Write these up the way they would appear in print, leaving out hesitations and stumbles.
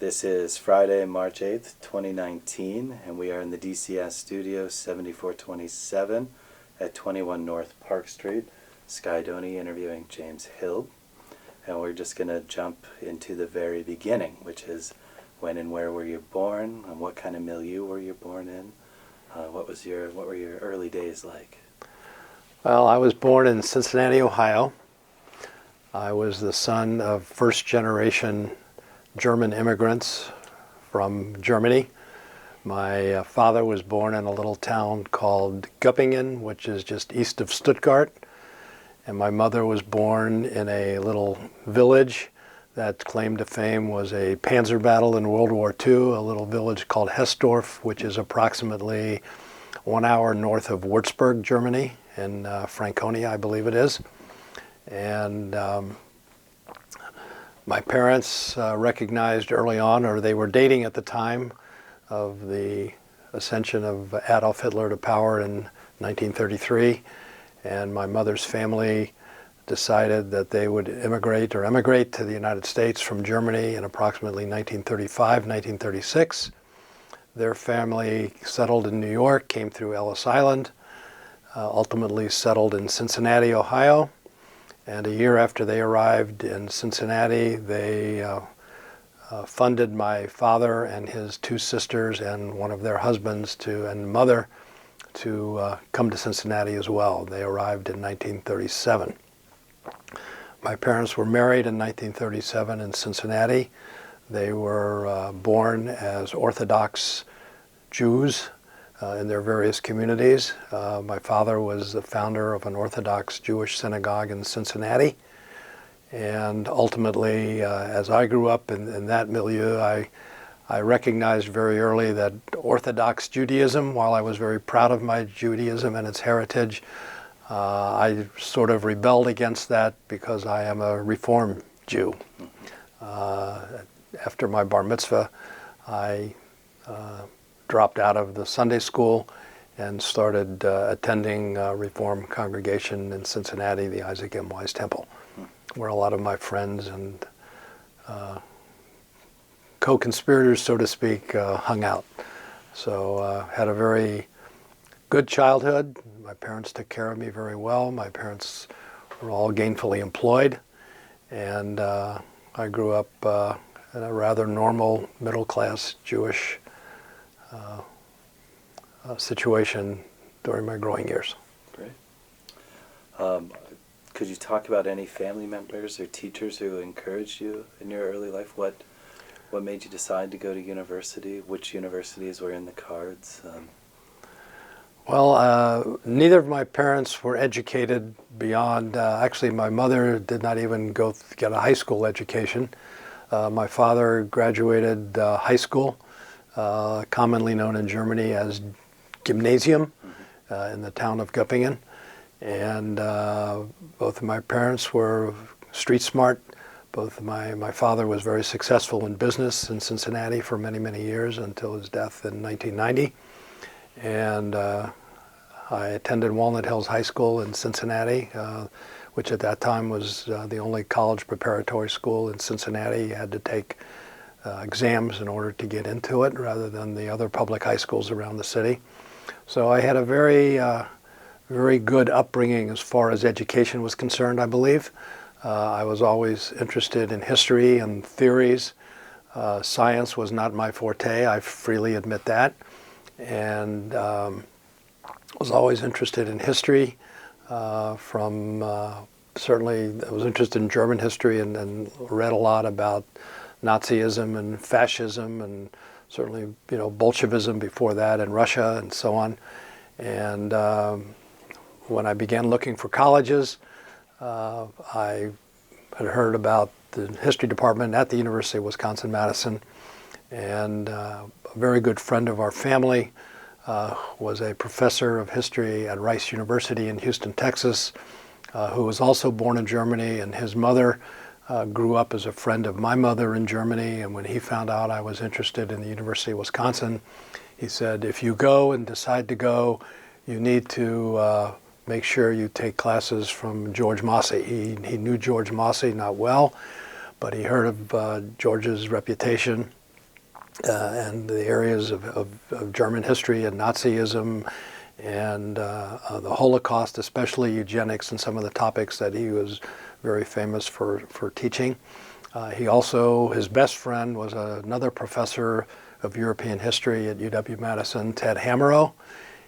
This is Friday, March 8th, 2019, and we are in the DCS studio 7427 at 21 North Park Street. Skydoni interviewing James Hilb. And we're just going to jump into the very beginning, which is when and where were you born, and what kind of milieu were you born in? What were your early days like? Well, I was born in Cincinnati, Ohio. I was the son of first-generation German immigrants from Germany. My father was born in a little town called Göppingen, which is just east of Stuttgart. And my mother was born in a little village that claim to fame was a Panzer battle in World War II, a little village called Hessdorf, which is approximately 1 hour north of Würzburg, Germany, in Franconia, I believe it is. And my parents recognized early on, or they were dating at the time of the ascension of Adolf Hitler to power in 1933. And my mother's family decided that they would emigrate to the United States from Germany in approximately 1935, 1936. Their family settled in New York, came through Ellis Island, ultimately settled in Cincinnati, Ohio. And a year after they arrived in Cincinnati, they funded my father and his two sisters and one of their husbands and mother to come to Cincinnati as well. They arrived in 1937. My parents were married in 1937 in Cincinnati. They were born as Orthodox Jews in their various communities. My father was the founder of an Orthodox Jewish synagogue in Cincinnati. And ultimately, as I grew up in that milieu, I recognized very early that Orthodox Judaism, while I was very proud of my Judaism and its heritage, I sort of rebelled against that because I am a Reform Jew. After my bar mitzvah, I dropped out of the Sunday school and started attending a Reform congregation in Cincinnati, the Isaac M. Wise Temple, where a lot of my friends and co-conspirators, so to speak, hung out. So had a very good childhood. My parents took care of me very well. My parents were all gainfully employed. And I grew up in a rather normal, middle-class Jewish situation during my growing years. Great. Could you talk about any family members or teachers who encouraged you in your early life? What made you decide to go to university? Which universities were in the cards? Well, neither of my parents were educated beyond, actually my mother did not even get a high school education. My father graduated high school, commonly known in Germany as Gymnasium, in the town of Göppingen. And both of my parents were street smart. My father was very successful in business in Cincinnati for many, many years until his death in 1990. And I attended Walnut Hills High School in Cincinnati, which at that time was the only college preparatory school in Cincinnati. You had to take exams in order to get into it rather than the other public high schools around the city. So I had a very, very good upbringing as far as education was concerned, I believe. I was always interested in history and theories. Science was not my forte, I freely admit that. And was always interested in history. Certainly I was interested in German history and read a lot about Nazism and fascism and certainly, Bolshevism before that in Russia and so on. And when I began looking for colleges, I had heard about the history department at the University of Wisconsin-Madison, and a very good friend of our family was a professor of history at Rice University in Houston, Texas, who was also born in Germany, and his mother grew up as a friend of my mother in Germany. And when he found out I was interested in the University of Wisconsin, he said, if you go and decide to go, you need to make sure you take classes from George Massey. He knew George Massey not well, but he heard of George's reputation and the areas of German history and Nazism and the Holocaust, especially eugenics, and some of the topics that he was very famous for teaching. He also, his best friend was another professor of European history at UW-Madison, Ted Hamerow.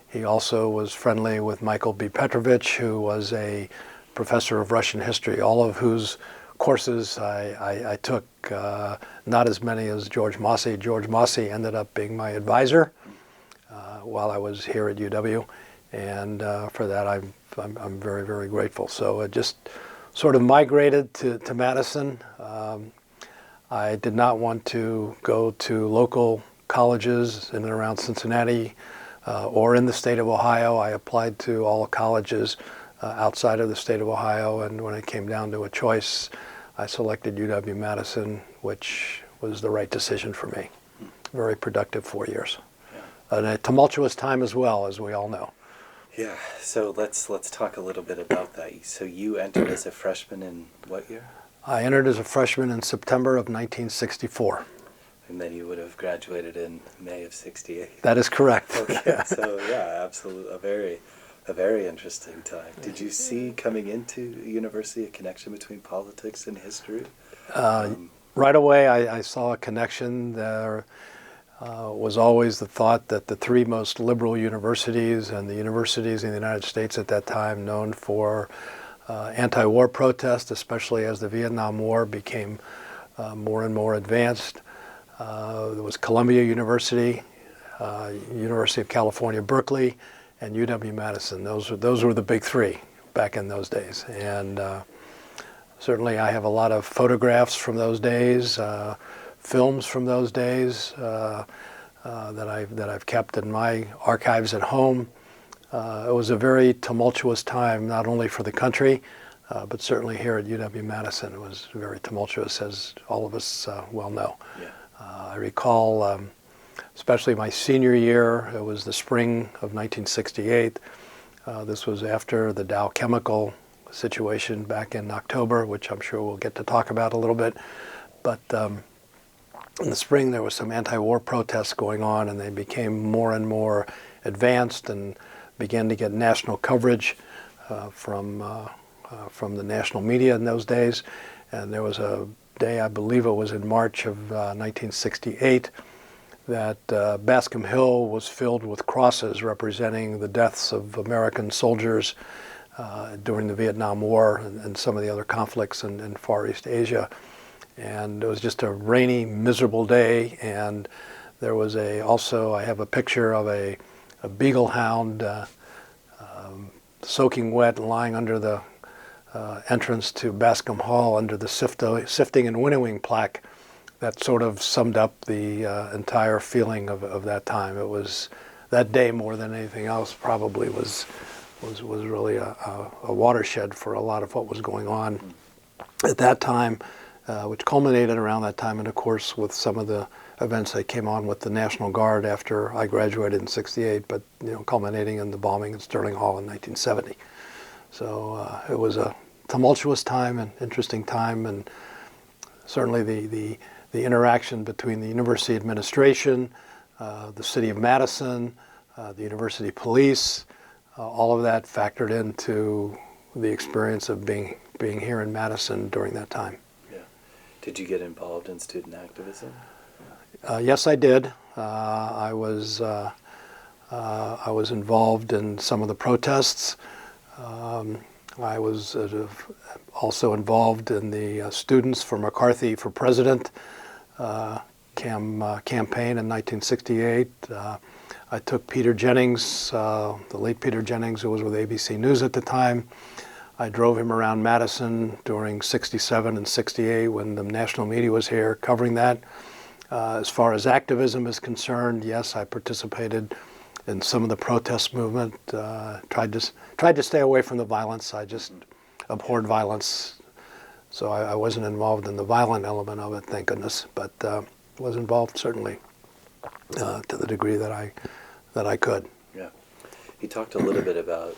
He also was friendly with Michael B. Petrovich, who was a professor of Russian history, all of whose courses I took, not as many as George Mossy. George Mossy ended up being my advisor while I was here at UW, and for that I'm very, very grateful. So it just sort of migrated to Madison. I did not want to go to local colleges in and around Cincinnati or in the state of Ohio. I applied to all colleges outside of the state of Ohio, and when it came down to a choice, I selected UW-Madison, which was the right decision for me. Very productive 4 years. Yeah. And a tumultuous time as well, as we all know. Yeah, so let's talk a little bit about that. So you entered as a freshman in what year? I entered as a freshman in September of 1964. And then you would have graduated in May of '68. That is correct. Okay, so yeah, absolutely, a very interesting time. Did you see coming into university a connection between politics and history? Right away, I saw a connection. There was always the thought that the three most liberal universities and the universities in the United States at that time, known for anti-war protest, especially as the Vietnam War became more and more advanced. There was Columbia University, University of California, Berkeley, and UW-Madison. Those were the big three back in those days. And certainly I have a lot of photographs from those days, films from those days that I've kept in my archives at home. It was a very tumultuous time, not only for the country, but certainly here at UW-Madison. It was very tumultuous, as all of us well know. Yeah. I recall, especially my senior year, it was the spring of 1968. This was after the Dow Chemical situation back in October, which I'm sure we'll get to talk about a little bit. But in the spring, there was some anti-war protests going on, and they became more and more advanced and began to get national coverage from the national media in those days. And there was a day, I believe it was in March of 1968, that Bascom Hill was filled with crosses representing the deaths of American soldiers during the Vietnam War and some of the other conflicts in Far East Asia. And it was just a rainy, miserable day. And there was also, I have a picture of a beagle hound soaking wet and lying under the entrance to Bascom Hall under the sifting and winnowing plaque that sort of summed up the entire feeling of that time. It was, that day more than anything else probably was really a watershed for a lot of what was going on at that time, which culminated around that time, and of course with some of the events that came on with the National Guard after I graduated in '68, but culminating in the bombing at Sterling Hall in 1970. So it was a tumultuous time and interesting time, and certainly the interaction between the university administration, the city of Madison, the university police, all of that factored into the experience of being here in Madison during that time. Yeah. Did you get involved in student activism? Yes, I did. I was involved in some of the protests. I was also involved in the Students for McCarthy for President campaign in 1968. I took Peter Jennings, the late Peter Jennings, who was with ABC News at the time. I drove him around Madison during '67 and '68 when the national media was here covering that. As far as activism is concerned, yes, I participated in some of the protest movement. Tried to stay away from the violence. I just abhorred violence, so I wasn't involved in the violent element of it, thank goodness. But was involved certainly to the degree that I could. Yeah, you talked a little bit about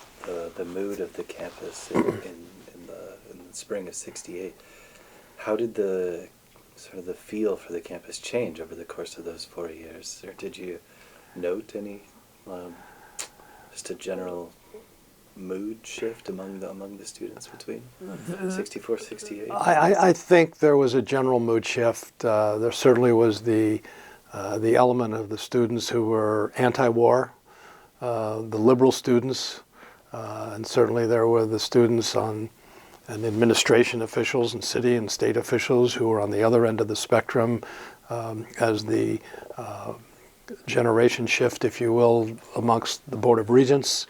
the mood of the campus in the spring of '68. How did the sort of the feel for the campus change over the course of those 4 years? Or did you note any, just a general mood shift among the students between 64, 68? I think there was a general mood shift. There certainly was the element of the students who were anti-war, the liberal students, and certainly there were the students and administration officials and city and state officials who were on the other end of the spectrum as the generation shift, if you will, amongst the Board of Regents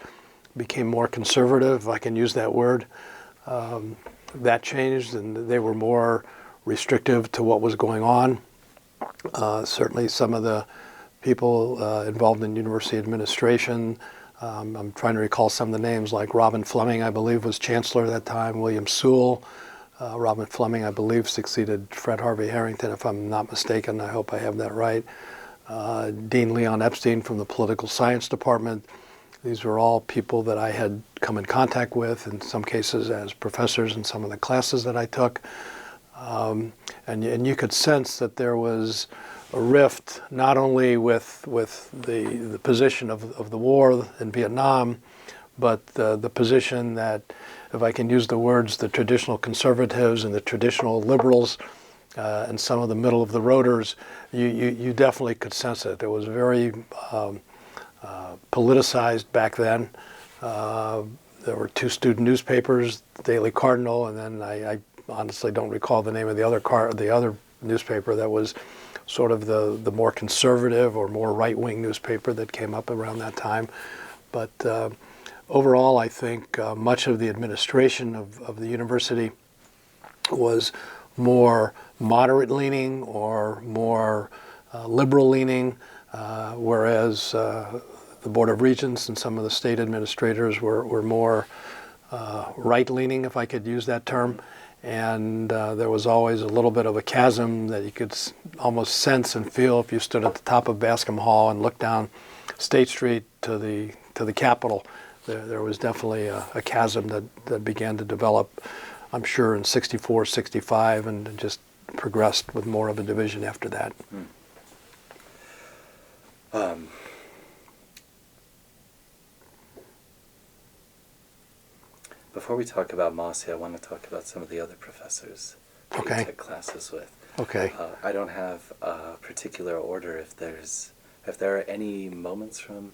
became more conservative, if I can use that word. That changed, and they were more restrictive to what was going on. Certainly some of the people involved in university administration, I'm trying to recall some of the names, like Robin Fleming, I believe, was chancellor at that time, William Sewell. Robin Fleming, I believe, succeeded Fred Harvey Harrington, if I'm not mistaken. I hope I have that right. Dean Leon Epstein from the political science department. These were all people that I had come in contact with, in some cases as professors in some of the classes that I took. And you could sense that there was a rift, not only with the position of the war in Vietnam, but the position that, if I can use the words, the traditional conservatives and the traditional liberals and some of the middle of the roaders, you definitely could sense it. It was very politicized back then. There were two student newspapers, the Daily Cardinal, and then I honestly don't recall the name of the other newspaper that was sort of the more conservative or more right-wing newspaper that came up around that time. But overall, I think much of the administration of the university was more moderate-leaning or more liberal-leaning, whereas the Board of Regents and some of the state administrators were more right-leaning, if I could use that term. And there was always a little bit of a chasm that you could almost sense and feel if you stood at the top of Bascom Hall and looked down State Street to the Capitol. There was definitely a chasm that began to develop, I'm sure, in 64, 65, and just progressed with more of a division after that. Before we talk about Mossy, I want to talk about some of the other professors that you took classes with. Okay. I don't have a particular order. If there are any moments from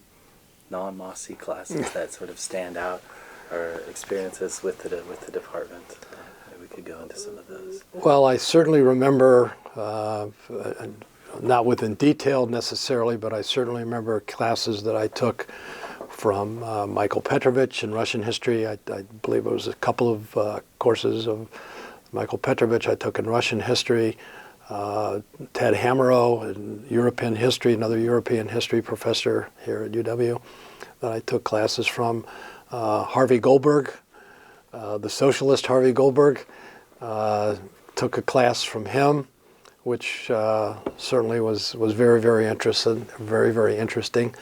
non-Mossy classes that sort of stand out, or experiences with the department, maybe we could go into some of those. Well, I certainly remember, not within detail necessarily, but I certainly remember classes that I took from Michael Petrovich in Russian history. I believe it was a couple of courses of Michael Petrovich I took in Russian history. Ted Hamerow in European history, another European history professor here at UW that I took classes from. Harvey Goldberg, the socialist Harvey Goldberg, took a class from him, which certainly was very, very interesting, very interesting.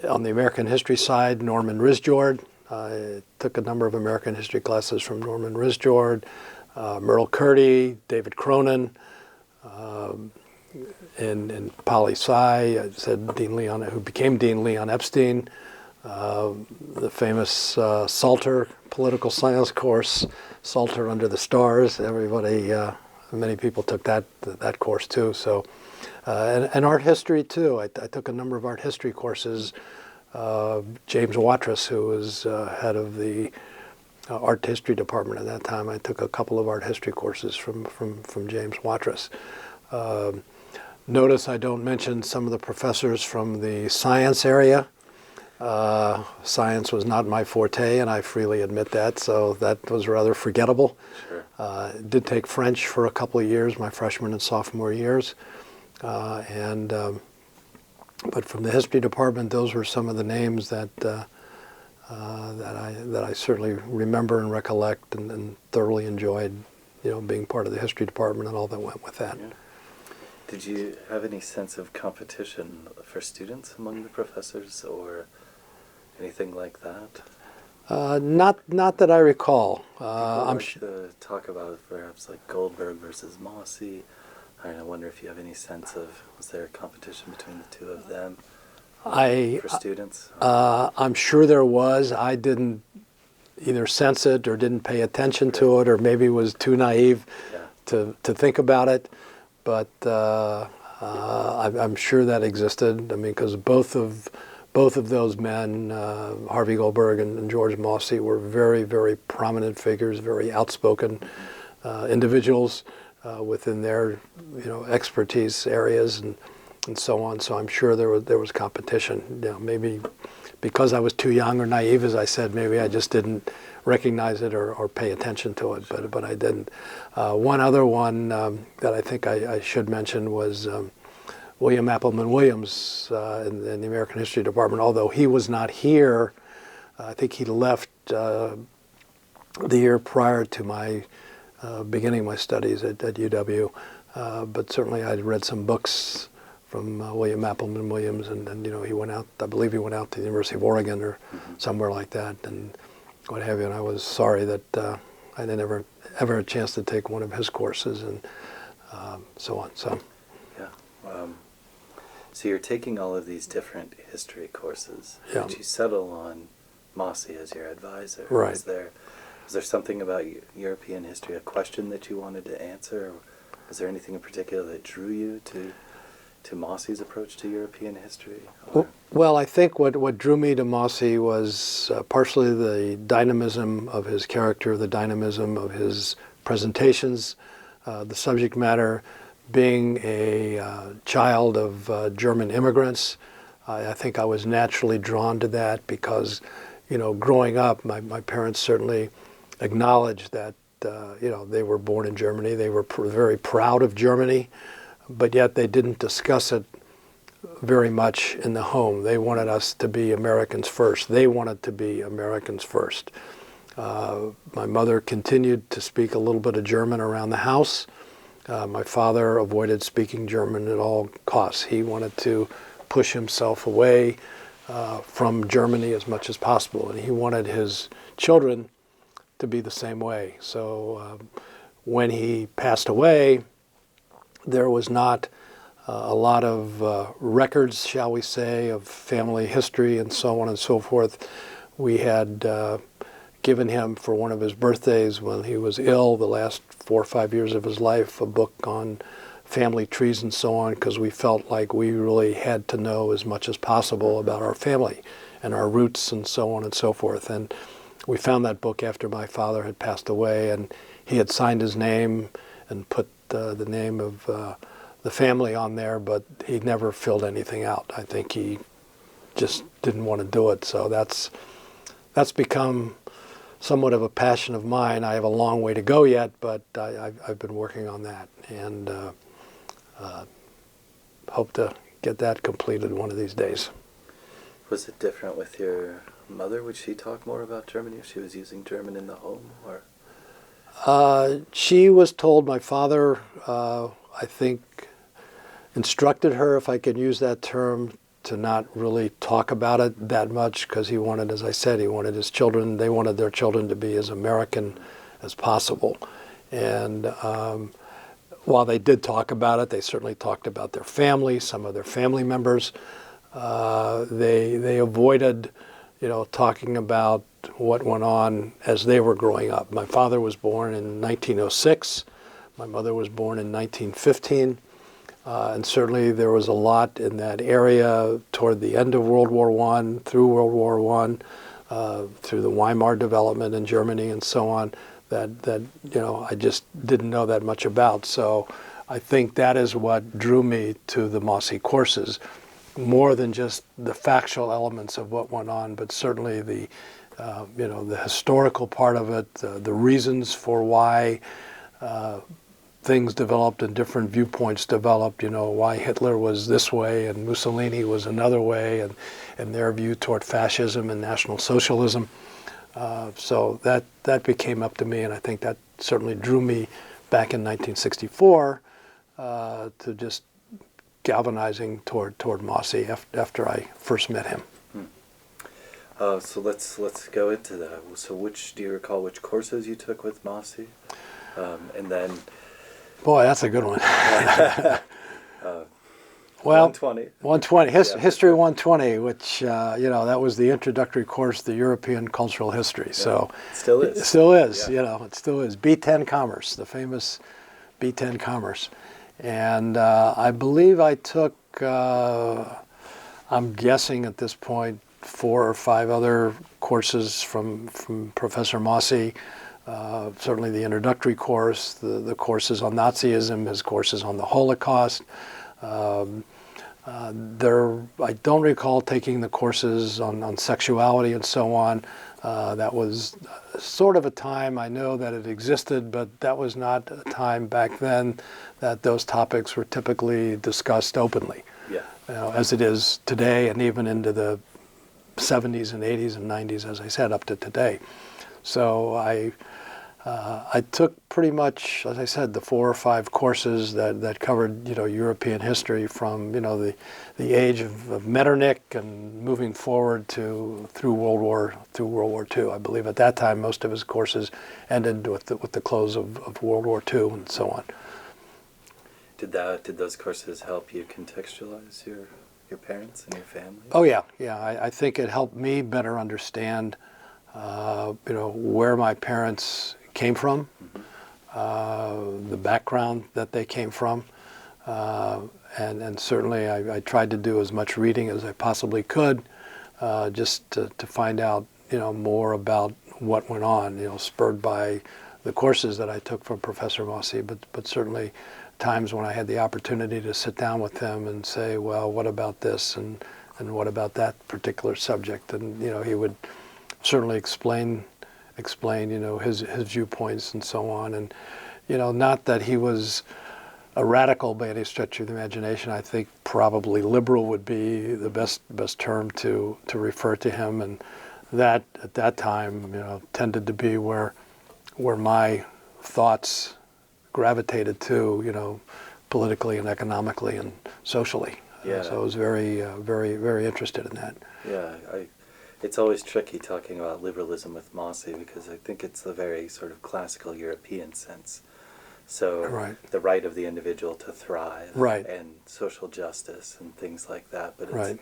On the American history side, Norman Risjord. I took a number of American history classes from Norman Risjord, Merle Curdy, David Cronin, and poli-sci. I said Dean Leon, who became Dean Leon Epstein, the famous Salter political science course, Salter Under the Stars. Many people took that course too. So. And art history too. I took a number of art history courses. James Watrous, who was head of the art history department at that time, I took a couple of art history courses from James Watrous. Notice I don't mention some of the professors from the science area. Science was not my forte, and I freely admit that, so that was rather forgettable. Sure. Did take French for a couple of years, my freshman and sophomore years. But from the history department, those were some of the names that I certainly remember and recollect and thoroughly enjoyed, being part of the history department and all that went with that. Yeah. Did you have any sense of competition for students among the professors or anything like that? Not that I recall. People I'm like to talk about perhaps like Goldberg versus Mossy. I wonder if you have any sense of, was there a competition between the two of them for students? I'm sure there was. I didn't either sense it or didn't pay attention to it, or maybe was too naive to think about it. But I'm sure that existed. I mean, because both of those men, Harvey Goldberg and George Mossy, were very, very prominent figures, very outspoken individuals within their expertise areas and so on. So I'm sure there was competition. Maybe because I was too young or naive, as I said, maybe I just didn't recognize it or pay attention to it. But I didn't. One other one that I think I should mention was William Appleman Williams in the American History Department. Although he was not here, I think he left the year prior to my beginning my studies at UW. But certainly I'd read some books from William Appleman Williams, and he went out. I believe he went out to the University of Oregon or somewhere like that, and what have you. And I was sorry that I didn't ever have a chance to take one of his courses and so on. So yeah. So you're taking all of these different history courses, and you settle on Mossy as your advisor. Right. Was there something about European history, a question that you wanted to answer? Or was there anything in particular that drew you to Mossy's approach to European history? Well, I think what drew me to Mossy was partially the dynamism of his character, the dynamism of his presentations, the subject matter. Being a child of German immigrants, I think I was naturally drawn to that because, growing up, my parents certainly acknowledged that, they were born in Germany. They were very proud of Germany, but yet they didn't discuss it very much in the home. They wanted us to be Americans first. They wanted to be Americans first. My mother continued to speak a little bit of German around the house. My father avoided speaking German at all costs. He wanted to push himself away from Germany as much as possible, and he wanted his children to be the same way. So when he passed away, there was not a lot of records, shall we say, of family history and so on and so forth. We had given him for one of his birthdays when he was ill, the last 4 or 5 years of his life, a book on family trees and so on, because we felt like we really had to know as much as possible about our family and our roots and so on and so forth. And we found that book after my father had passed away, and he had signed his name and put the name of the family on there, but he never filled anything out. I think he just didn't want to do it. So that's become somewhat of a passion of mine. I have a long way to go yet, but I've been working on that, and hope to get that completed one of these days. Was it different with your mother? Would she talk more about Germany if she was using German in the home? Or she was told, my father, I think, instructed her, if I could use that term, to not really talk about it that much, because he wanted, as I said, he wanted his children, they wanted their children to be as American as possible. And while they did talk about it, they certainly talked about their family, some of their family members. They avoided, talking about what went on as they were growing up. My father was born in 1906. My mother was born in 1915. And certainly there was a lot in that area toward the end of World War I, through World War I, through the Weimar development in Germany and so on, that I just didn't know that much about. So I think that is what drew me to the Mossy courses, more than just the factual elements of what went on, but certainly the historical part of it, the reasons for why things developed and different viewpoints developed, why Hitler was this way and Mussolini was another way, and their view toward fascism and National Socialism. So that became up to me, and I think that certainly drew me back in 1964 to just galvanizing toward Mossy after I first met him. So let's go into that. So do you recall which courses you took with Mossy? And then Boy, that's a good one. Well, 120. 120, Yeah. History 120, which, that was the introductory course to European cultural history. So Still is. It still is, Yeah. it still is. B10 Commerce, the famous B10 Commerce. And I believe I took, I'm guessing at this point, 4 or 5 other courses from Professor Massey. Certainly the introductory course, the courses on Nazism, his courses on the Holocaust. I don't recall taking the courses on sexuality and so on. That was sort of a time, I know that it existed, but that was not a time back then that those topics were typically discussed openly, Yeah. as it is today, and even into the 70s and 80s and 90s, as I said, up to today. So I took pretty much, as I said, the 4 or 5 courses that covered, European history from, the age of Metternich and moving forward through World War II. I believe at that time most of his courses ended with the close of World War II and so on. Did those courses help you contextualize your parents and your family? Oh yeah. I think it helped me better understand, where my parents came from, the background that they came from, and certainly I tried to do as much reading as I possibly could, just to find out more about what went on, spurred by the courses that I took from Professor Mossy, but certainly times when I had the opportunity to sit down with him and say, well, what about this and what about that particular subject, and he would certainly explain his viewpoints and so on. And not that he was a radical by any stretch of the imagination. I think probably liberal would be the best term to refer to him, and that at that time tended to be where my thoughts gravitated to, politically and economically and socially. Yeah. So I was very very interested in that. Yeah, it's always tricky talking about liberalism with Mossy because I think it's the very sort of classical European sense. So Right. the right of the individual to thrive, Right. and social justice and things like that. But Right.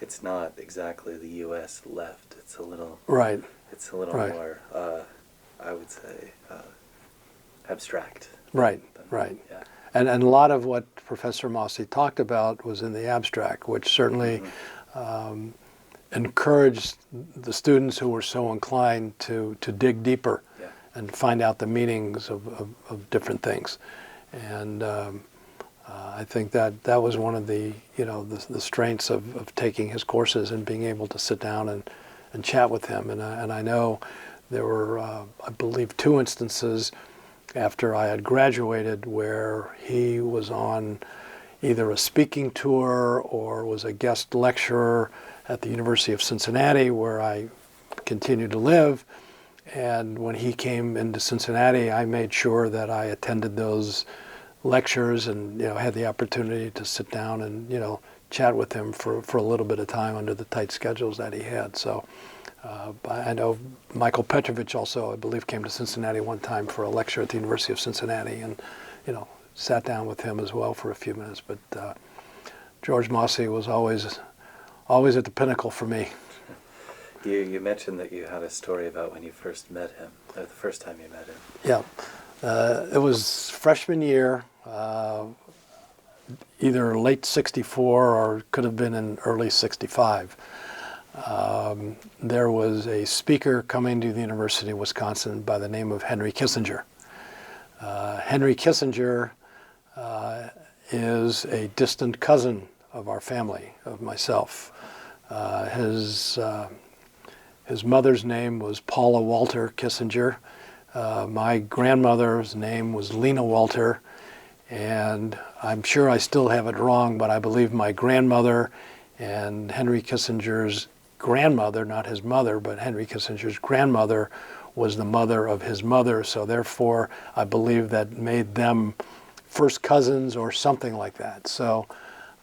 it's not exactly the U.S. left. It's a little Right. Right. more, I would say, abstract. Right. Yeah. And a lot of what Professor Mossy talked about was in the abstract, which certainly encouraged the students who were so inclined to dig deeper and find out the meanings of different things. And I think that was one of the strengths of taking his courses and being able to sit down and chat with him. And I know there were, I believe, 2 instances after I had graduated where he was on either a speaking tour or was a guest lecturer at the University of Cincinnati, where I continue to live. And when he came into Cincinnati, I made sure that I attended those lectures and had the opportunity to sit down and chat with him for a little bit of time under the tight schedules that he had. So I know Michael Petrovich also, I believe, came to Cincinnati one time for a lecture at the University of Cincinnati, and sat down with him as well for a few minutes. But George Mossy was always at the pinnacle for me. You mentioned that you had a story about when you first met him, or the first time you met him. Yeah, it was freshman year, either late '64 or could have been in early '65. There was a speaker coming to the University of Wisconsin by the name of Henry Kissinger. Henry Kissinger is a distant cousin of our family, of myself. His mother's name was Paula Walter Kissinger. My grandmother's name was Lena Walter, and I'm sure I still have it wrong, but I believe my grandmother and Henry Kissinger's grandmother, not his mother, but Henry Kissinger's grandmother was the mother of his mother, so therefore I believe that made them first cousins or something like that. So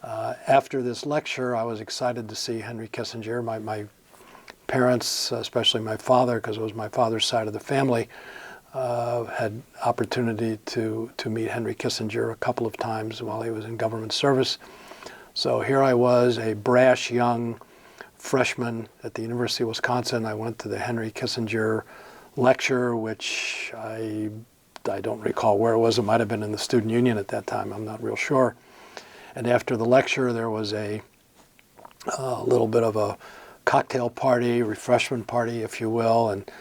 after this lecture, I was excited to see Henry Kissinger. My parents, especially my father, because it was my father's side of the family, had opportunity to meet Henry Kissinger a couple of times while he was in government service. So here I was, a brash young freshman at the University of Wisconsin. I went to the Henry Kissinger lecture, which I don't recall where it was. It might have been in the student union at that time. I'm not real sure. And after the lecture, there was a little bit of a cocktail party, refreshment party, if you will. And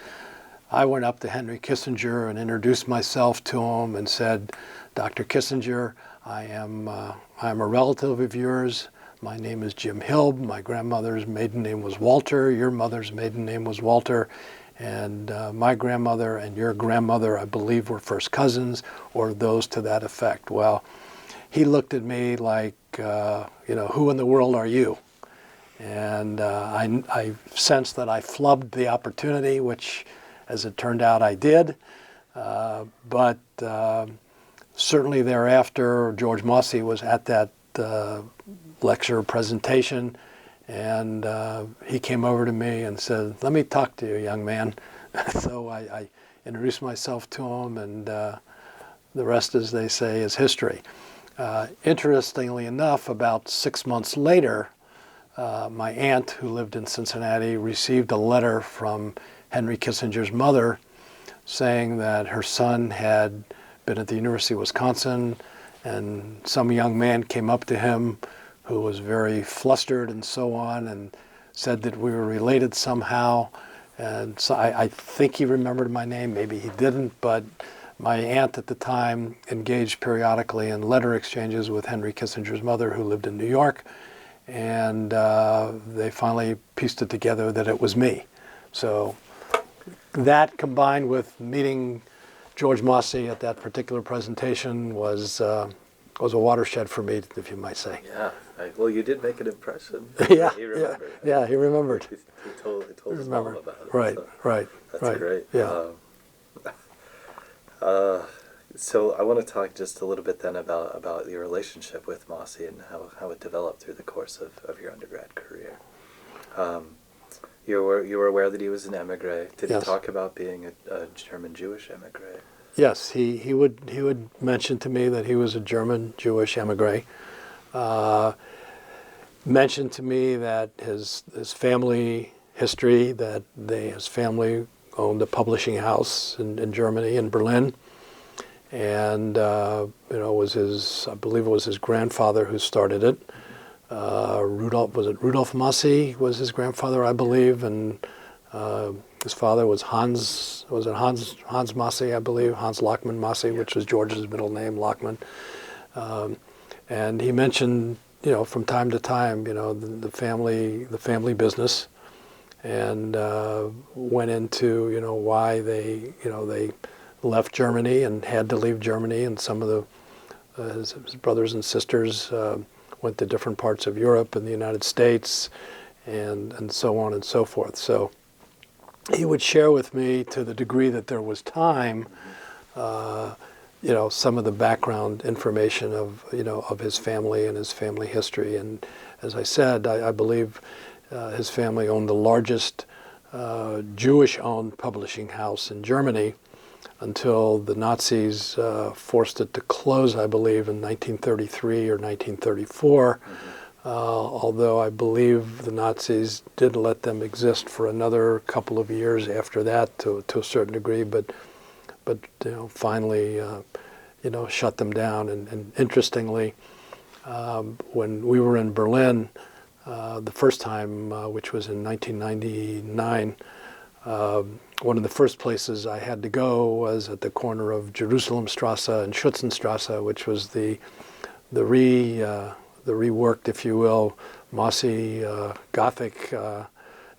I went up to Henry Kissinger and introduced myself to him and said, "Dr. Kissinger, I'm a relative of yours. My name is Jim Hilb. My grandmother's maiden name was Walter. Your mother's maiden name was Walter. And my grandmother and your grandmother, I believe, were first cousins, or those to that effect." Well, he looked at me like, who in the world are you? And I sensed that I flubbed the opportunity, which, as it turned out, I did. But certainly thereafter, George Mossy was at that lecture presentation, and he came over to me and said, "Let me talk to you, young man." So I introduced myself to him, and the rest, as they say, is history. Interestingly enough, about 6 months later, my aunt, who lived in Cincinnati, received a letter from Henry Kissinger's mother saying that her son had been at the University of Wisconsin, and some young man came up to him who was very flustered and so on, and said that we were related somehow. And so I think he remembered my name, maybe he didn't, but my aunt at the time engaged periodically in letter exchanges with Henry Kissinger's mother, who lived in New York, and they finally pieced it together that it was me. So that, combined with meeting George Mossy at that particular presentation, was a watershed for me, if you might say. Yeah. Well, you did make an impression. Yeah, He remembered. yeah, he remembered. He told his mom about it. Right, so right. That's right. great. Yeah. So I want to talk just a little bit then about your relationship with Mossy and how it developed through the course of your undergrad career. You were aware that he was an emigre. Did Yes. he talk about being a German Jewish emigre? Yes, he would mention to me that he was a German Jewish emigre. Mentioned to me that his family history, that his family owned a publishing house in Germany, in Berlin, and I believe it was his grandfather who started it. Rudolf Massey was his grandfather, I believe, and his father was Hans Massey, I believe, Hans Lockman Massey, which was George's middle name, Lockman. And he mentioned, from time to time, the family business, and went into, why they left Germany and had to leave Germany, and some of his brothers and sisters went to different parts of Europe and the United States, and so on and so forth. So he would share with me, to the degree that there was time, some of the background information of his family and his family history. And as I said, I believe his family owned the largest Jewish-owned publishing house in Germany until the Nazis forced it to close, I believe, in 1933 or 1934. Although I believe the Nazis did let them exist for another couple of years after that, to a certain degree, but finally shut them down. And interestingly, when we were in Berlin the first time, which was in 1999, one of the first places I had to go was at the corner of Jerusalemstrasse and Schützenstrasse, which was the reworked, if you will, Mossy Gothic,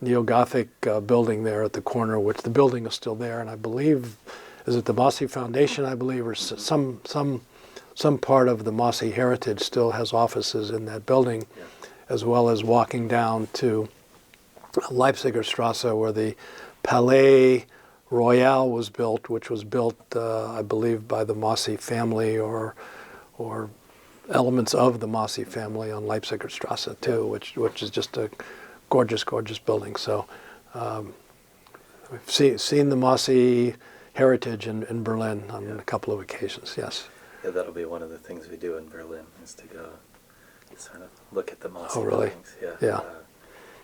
neo-Gothic building there at the corner, which the building is still there, and I believe, is it the Mossy Foundation, I believe, or some part of the Mossy heritage still has offices in that building, yeah. As well as walking down to Leipzigerstrasse, where the Palais Royal was built, which was built, I believe, by the Mossy family or elements of the Mossy family on Leipzigerstrasse too, which is just a gorgeous, gorgeous building. So We've seen the Mossy heritage in Berlin on a couple of occasions, yes. Yeah, that'll be one of the things we do in Berlin, is to go sort of look at the Mossy Oh, really? buildings. Yeah. Yeah.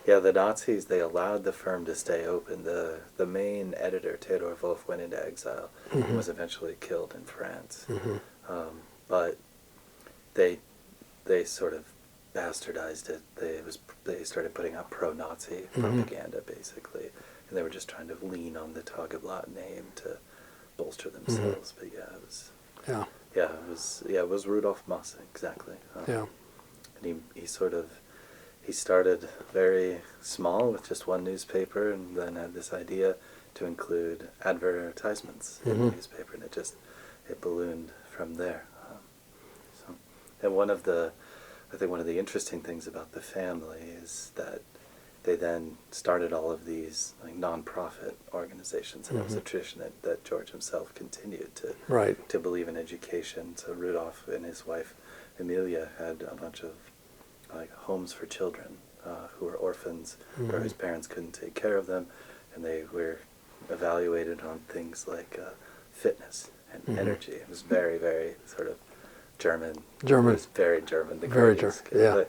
Yeah, the Nazis, they allowed the firm to stay open. The main editor, Theodor Wolff, went into exile and was eventually killed in France. But they sort of bastardized it. They started putting out pro-Nazi propaganda, basically. And they were just trying to lean on the Tageblatt name to bolster themselves. But yeah, it was... Yeah, it was Rudolf Mosse, exactly. And he started very small with just one newspaper, and then had this idea to include advertisements in the newspaper, and it ballooned from there. And I think one of the interesting things about the family is that they then started all of these non-profit organizations, and it was a tradition that George himself continued to believe in education. So Rudolph and his wife Amelia had a bunch of homes for children who were orphans or whose parents couldn't take care of them, and they were evaluated on things like fitness and energy. It was very, very sort of German. It was very German. Very German. Yeah.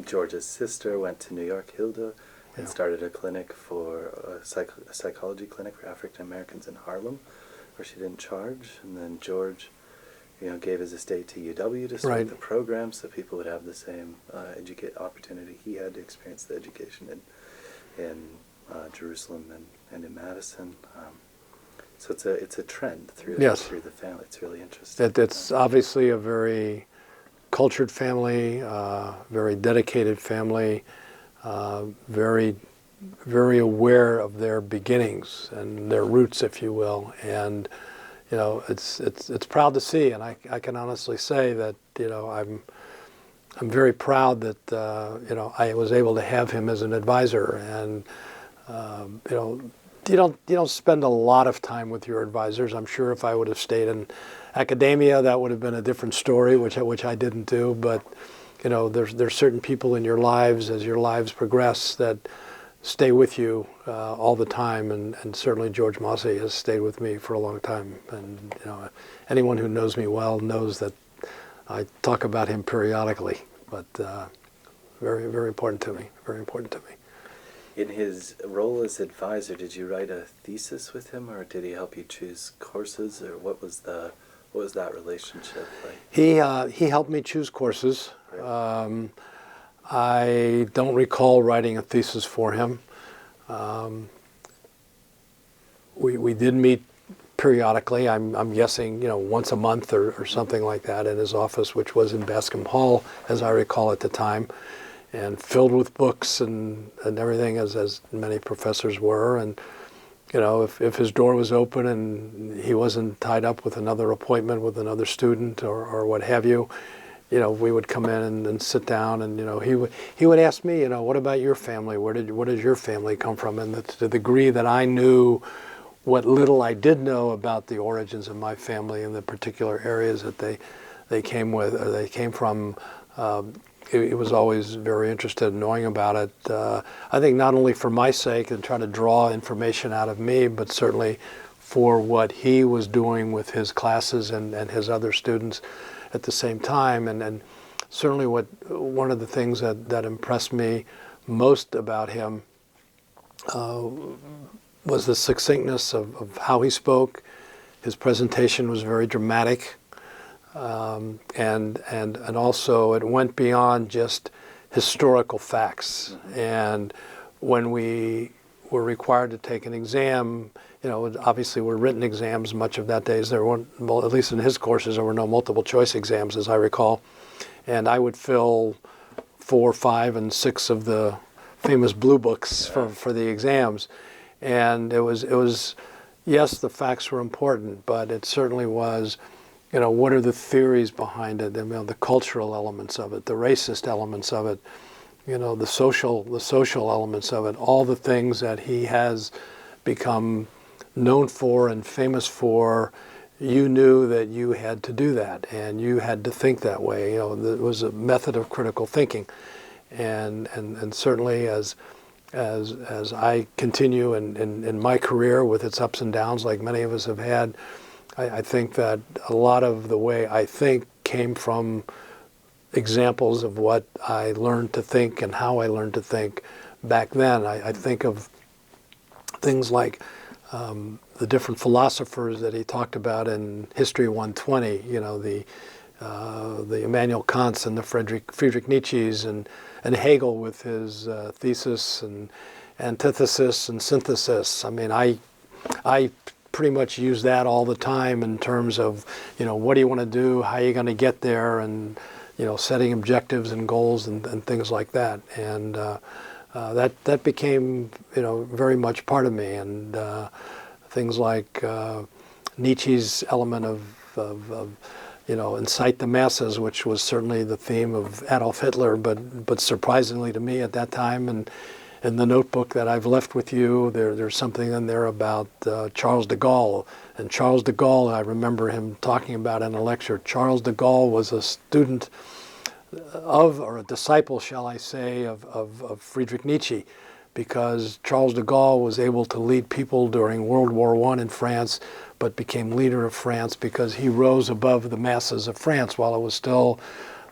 George's sister went to New York, Hilda, and started a clinic a psychology clinic for African Americans in Harlem, where she didn't charge. And then George, gave his estate to UW to start the program, so people would have the same opportunity he had to experience the education in Jerusalem and in Madison. So it's a trend through the family. It's really interesting. It's obviously a very cultured family, very dedicated family, very, very aware of their beginnings and their roots, if you will. And it's proud to see, and I can honestly say that I'm very proud that I was able to have him as an advisor. And you don't spend a lot of time with your advisors. I'm sure if I would have stayed in academia, that would have been a different story, which I didn't do. But there's certain people in your lives as your lives progress that stay with you all the time, and certainly George Mossy has stayed with me for a long time. And anyone who knows me well knows that I talk about him periodically. But very, very important to me. Very important to me. In his role as advisor, did you write a thesis with him, or did he help you choose courses, or what was that relationship like? He helped me choose courses. Right. I don't recall writing a thesis for him. We did meet periodically. I'm guessing once a month or something like that in his office, which was in Bascom Hall, as I recall at the time, and filled with books and everything, as many professors were. And if his door was open and he wasn't tied up with another appointment with another student or what have you, we would come in and sit down, and he would ask me, what about your family? Where does your family come from? And to the degree that I knew what little I did know about the origins of my family and the particular areas that they came from, he was always very interested in knowing about it. I think not only for my sake and trying to draw information out of me, but certainly for what he was doing with his classes and his other students at the same time. And certainly one of the things that impressed me most about him was the succinctness of how he spoke. His presentation was very dramatic. And also it went beyond just historical facts. And when we were required to take an exam, obviously were written exams much of that days. There weren't, well, at least in his courses, there were no multiple choice exams, as I recall. And I would fill 4, 5, and 6 of the famous blue books for the exams. And it was, yes, the facts were important, but it certainly was, what are the theories behind it, the cultural elements of it, the racist elements of it, the social elements of it, all the things that he has become known for and famous for. You knew that you had to do that, and you had to think that way. There was a method of critical thinking, and certainly as as I continue in my career with its ups and downs, like many of us have had, I think that a lot of the way I think came from examples of what I learned to think and how I learned to think back then. I think of things like the different philosophers that he talked about in History 120, the Immanuel Kants and the Friedrich Nietzsche's and Hegel with his thesis and antithesis and synthesis. I mean, I pretty much use that all the time in terms of, what do you want to do, how are you going to get there, and, setting objectives and goals and things like that. And that became, very much part of me. And things like Nietzsche's element of incite the masses, which was certainly the theme of Adolf Hitler, but surprisingly to me at that time, and in the notebook that I've left with you, there's something in there about Charles de Gaulle. And Charles de Gaulle, I remember him talking about in a lecture. Charles de Gaulle was a student of, or a disciple, shall I say, of Friedrich Nietzsche, because Charles de Gaulle was able to lead people during World War I in France, but became leader of France because he rose above the masses of France. While it was still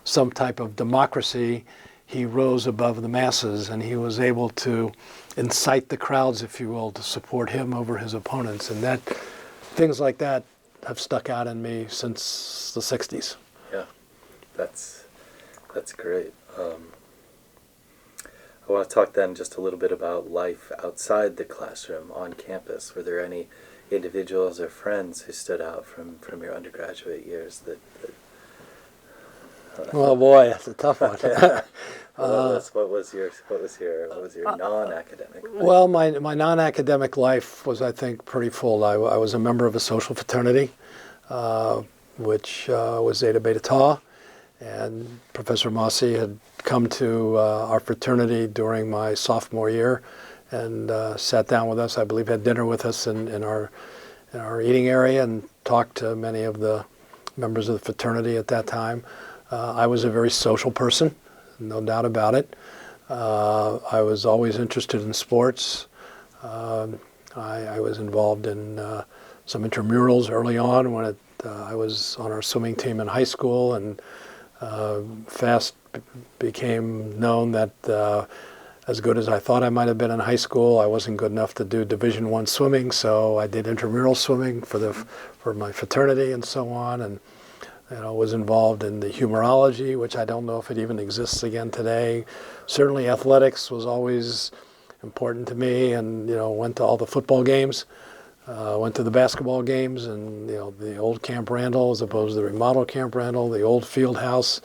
some type of democracy, he rose above the masses, and he was able to incite the crowds, if you will, to support him over his opponents. And that, things like that have stuck out in me since the 60s. Yeah, that's great. I want to talk then just a little bit about life outside the classroom, on campus. Were there any individuals or friends who stood out from your undergraduate years that Oh boy, that's a tough one. what was your non-academic life? Well, my non-academic life was, I think, pretty full. I was a member of a social fraternity, which was Zeta Beta Tau, and Professor Massey had come to our fraternity during my sophomore year and sat down with us. I believe had dinner with us in our eating area and talked to many of the members of the fraternity at that time. I was a very social person, no doubt about it. I was always interested in sports. I was involved in some intramurals early on when I was on our swimming team in high school, and fast became known that as good as I thought I might have been in high school, I wasn't good enough to do Division I swimming, so I did intramural swimming for my fraternity and so on, and was involved in the humorology, which I don't know if it even exists again today. Certainly athletics was always important to me, and went to all the football games, went to the basketball games, and the old Camp Randall as opposed to the remodeled Camp Randall, the old field house,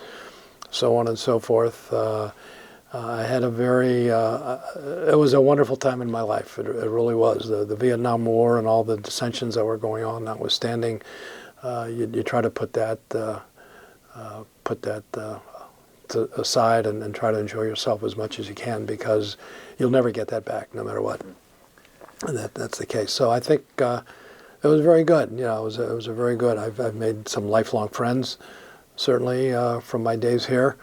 so on and so forth. I had it was a wonderful time in my life. It really was. The Vietnam War and all the dissensions that were going on notwithstanding, you try to put that aside and try to enjoy yourself as much as you can, because you'll never get that back, no matter what. And that's the case. So I think it was very good. It was a very good. I've made some lifelong friends, certainly from my days here,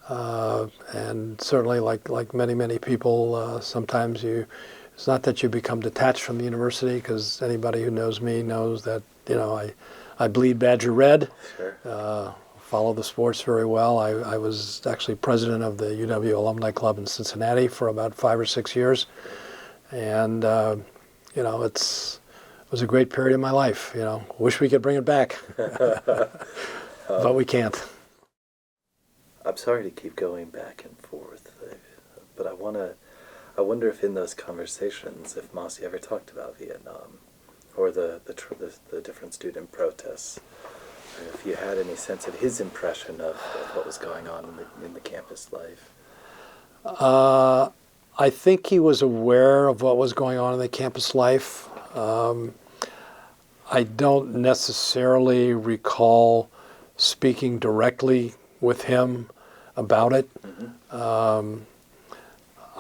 and certainly like many people, sometimes it's not that you become detached from the university, because anybody who knows me knows that I bleed Badger Red. Sure. Follow the sports very well. I was actually president of the UW Alumni Club in Cincinnati for about 5 or 6 years, and it was a great period of my life. Wish we could bring it back, but we can't. I'm sorry to keep going back and forth, but I wonder if in those conversations, if Mossy ever talked about Vietnam, or the different student protests, if you had any sense of his impression of what was going on in the campus life. I think he was aware of what was going on in the campus life. I don't necessarily recall speaking directly with him about it. Mm-hmm.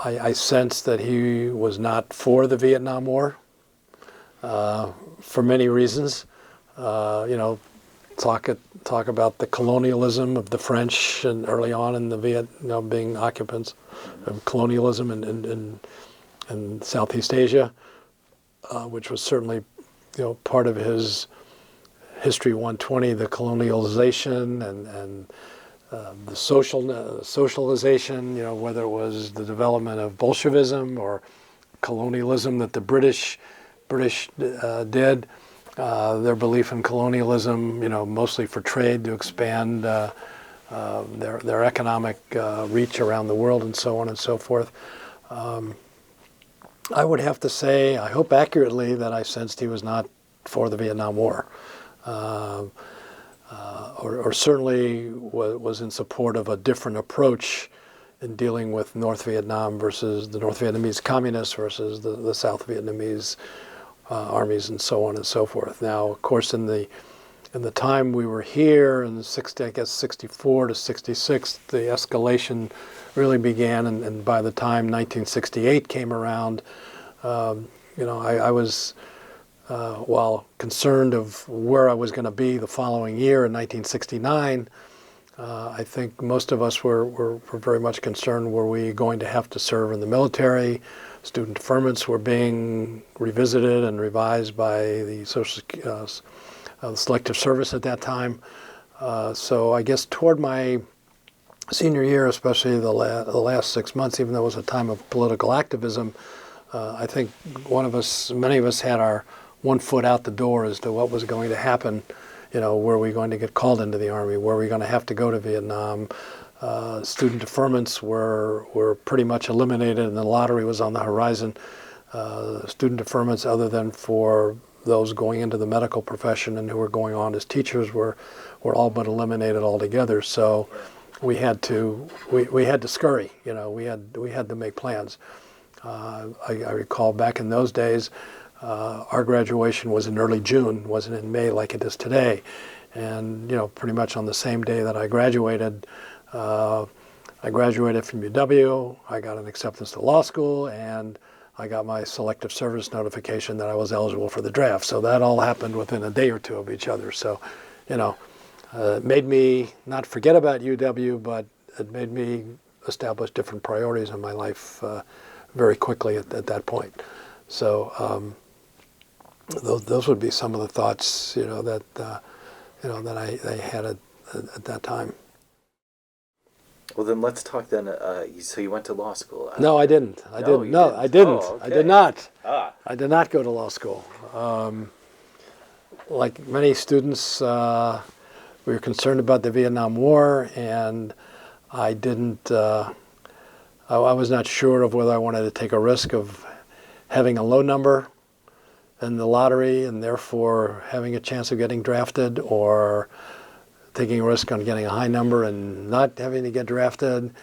I sensed that he was not for the Vietnam War for many reasons. Talk about the colonialism of the French and early on in the being occupants of colonialism and in Southeast Asia, which was certainly, part of his History 120, the colonialization and the socialization, whether it was the development of Bolshevism or colonialism that the British did, their belief in colonialism, mostly for trade to expand their economic reach around the world and so on and so forth. I would have to say, I hope accurately, that I sensed he was not for the Vietnam War. Or certainly was in support of a different approach in dealing with North Vietnam versus the North Vietnamese communists versus the South Vietnamese armies and so on and so forth. Now, of course, in the time we were here in 64 to 66, the escalation really began, and by the time 1968 came around, I was, while concerned of where I was going to be the following year in 1969, I think most of us were very much concerned, were we going to have to serve in the military? Student deferments were being revisited and revised by the Selective Service at that time. So I guess toward my senior year, especially the last 6 months, even though it was a time of political activism, I think many of us had our one foot out the door as to what was going to happen. Were we going to get called into the Army? Were we going to have to go to Vietnam? Student deferments were pretty much eliminated, and the lottery was on the horizon. Student deferments, other than for those going into the medical profession and who were going on as teachers, were all but eliminated altogether. So we had to scurry. We had to make plans. I recall back in those days, our graduation was in early June, wasn't in May like it is today. And, pretty much on the same day that I graduated from UW, I got an acceptance to law school, and I got my selective service notification that I was eligible for the draft. So that all happened within a day or two of each other. So, it made me not forget about UW, but it made me establish different priorities in my life very quickly at that point. So those would be some of the thoughts, that I had at that time. Well, then let's talk then. So you went to law school? No, I didn't. I didn't. Oh, I didn't. okay. I did not. Ah. I did not go to law school. Like many students, we were concerned about the Vietnam War, and I didn't. I was not sure of whether I wanted to take a risk of having a low number in the lottery and therefore having a chance of getting drafted, or taking a risk on getting a high number and not having to get drafted.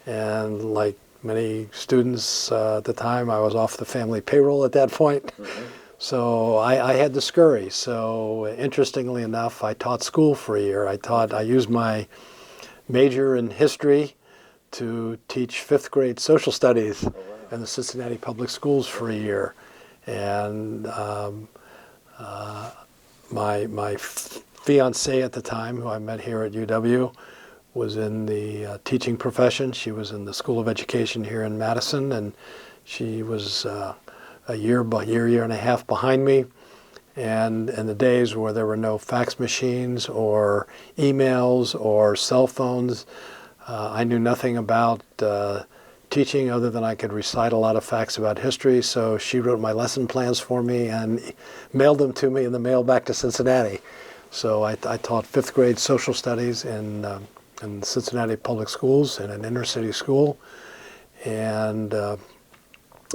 And like many students at the time, I was off the family payroll at that point. Mm-hmm. So I had to scurry. So interestingly enough, I taught school for a year. I used my major in history to teach fifth grade social studies in the Cincinnati public schools for a year. And my fiancée at the time, who I met here at UW, was in the teaching profession. She was in the School of Education here in Madison, and she was a year and a half behind me. And in the days where there were no fax machines or emails or cell phones, I knew nothing about teaching other than I could recite a lot of facts about history. So she wrote my lesson plans for me and mailed them to me in the mail back to Cincinnati. So I taught fifth grade social studies in Cincinnati public schools in an inner city school. And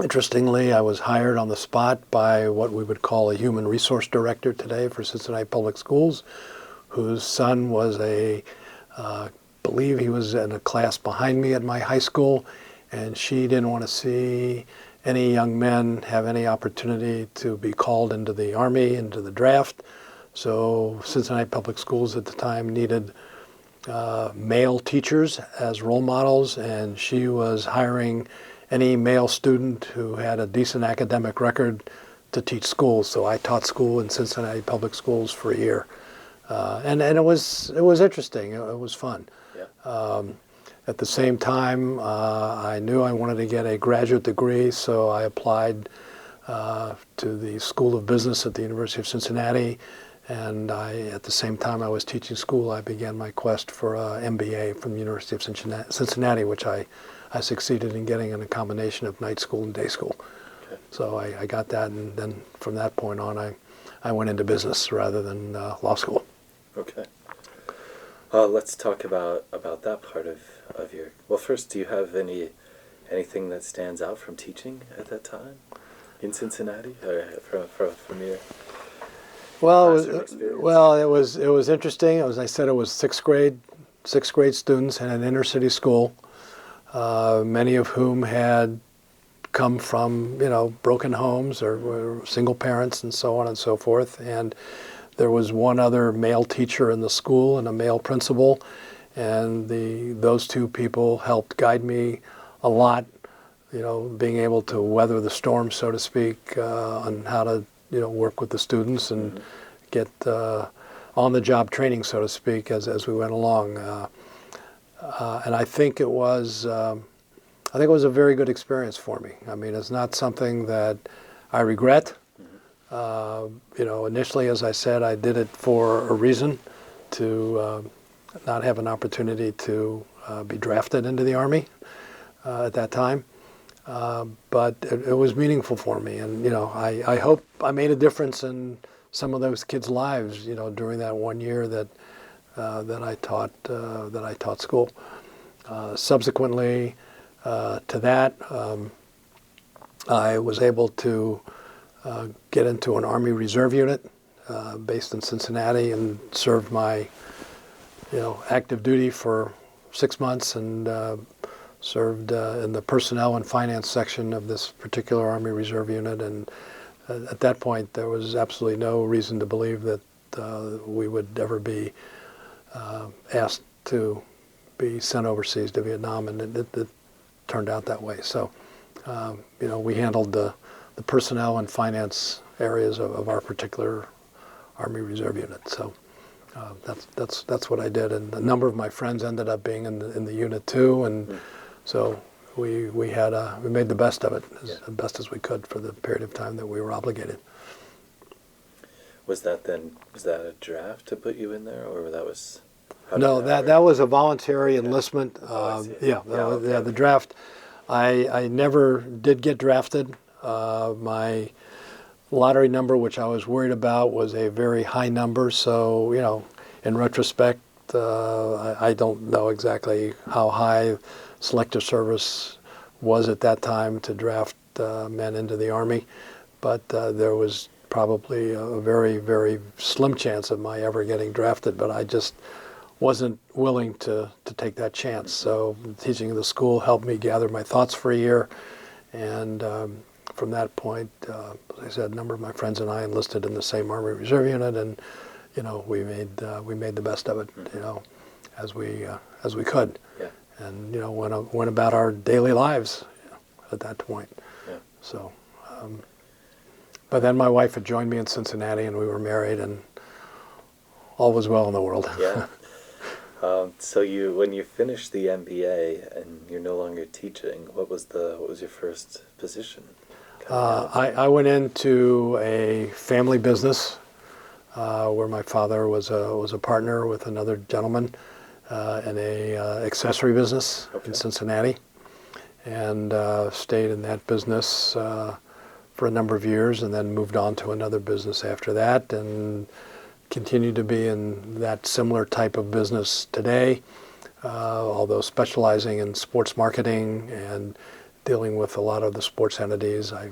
interestingly, I was hired on the spot by what we would call a human resource director today for Cincinnati public schools, whose son was believe he was in a class behind me at my high school, and she didn't want to see any young men have any opportunity to be called into the Army, into the draft. So Cincinnati public schools at the time needed male teachers as role models, and she was hiring any male student who had a decent academic record to teach school. So I taught school in Cincinnati public schools for a year. And it was interesting. It was fun. Yeah. At the same time, I knew I wanted to get a graduate degree, so I applied to the School of Business at the University of Cincinnati. And at the same time I was teaching school, I began my quest for an MBA from the University of Cincinnati, which I succeeded in getting in a combination of night school and day school. Okay. So I got that, and then from that point on, I went into business rather than law school. Okay. Let's talk about that part of your. Well, first, do you have anything that stands out from teaching at that time in Cincinnati, or from your? Well, it was interesting. As I said, it was sixth grade students in an inner city school, many of whom had come from broken homes or were single parents and so on and so forth. And there was one other male teacher in the school and a male principal, and those two people helped guide me a lot. Being able to weather the storm, so to speak, on how to work with the students and get on-the-job training, so to speak, as we went along. And I think it was a very good experience for me. I mean, it's not something that I regret. Initially, as I said, I did it for a reason, to not have an opportunity to be drafted into the Army at that time. But it was meaningful for me, and I hope I made a difference in some of those kids' lives, during that 1 year that I taught school. Subsequently to that, I was able to get into an Army Reserve unit based in Cincinnati and served my active duty for 6 months, and served in the personnel and finance section of this particular Army Reserve unit. And at that point, there was absolutely no reason to believe that we would ever be asked to be sent overseas to Vietnam, and it turned out that way. So, we handled the personnel and finance areas of our particular Army Reserve unit. So that's what I did, and a number of my friends ended up being in the unit too, and so we made the best of it, as best as we could for the period of time that we were obligated. Was that a draft to put you in there, or that was? No, that was a voluntary enlistment. The draft. I never did get drafted. My lottery number, which I was worried about, was a very high number. So in retrospect, I don't know exactly how high selective service was at that time to draft men into the Army, but there was probably a very, very slim chance of my ever getting drafted, but I just wasn't willing to take that chance. So teaching in the school helped me gather my thoughts for a year, and from that point, as I said, a number of my friends and I enlisted in the same Army Reserve unit, and we made the best of it, as we could. Yeah. And went about our daily lives at that point. Yeah. So, but then my wife had joined me in Cincinnati, and we were married, and all was well in the world. Yeah. So when you finished the MBA and you're no longer teaching, what was your first position? I went into a family business where my father was a partner with another gentleman. In a accessory business in Cincinnati, and stayed in that business for a number of years, and then moved on to another business after that, and continued to be in that similar type of business today, although specializing in sports marketing and dealing with a lot of the sports entities. I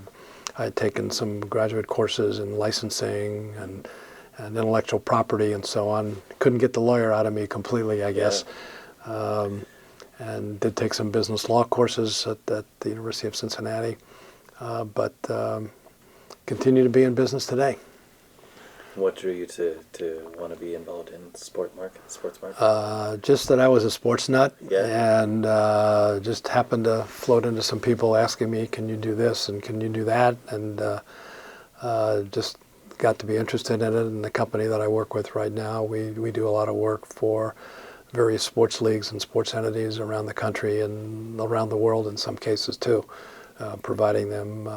had taken some graduate courses in licensing and intellectual property and so on. Couldn't get the lawyer out of me completely, I guess. And did take some business law courses at the University of Cincinnati, but continue to be in business today. What drew you to want to be involved in sports marketing? Just that I was a sports nut, and just happened to float into some people asking me, can you do this and can you do that? And just got to be interested in it. And the company that I work with right now, we do a lot of work for various sports leagues and sports entities around the country and around the world in some cases too, providing them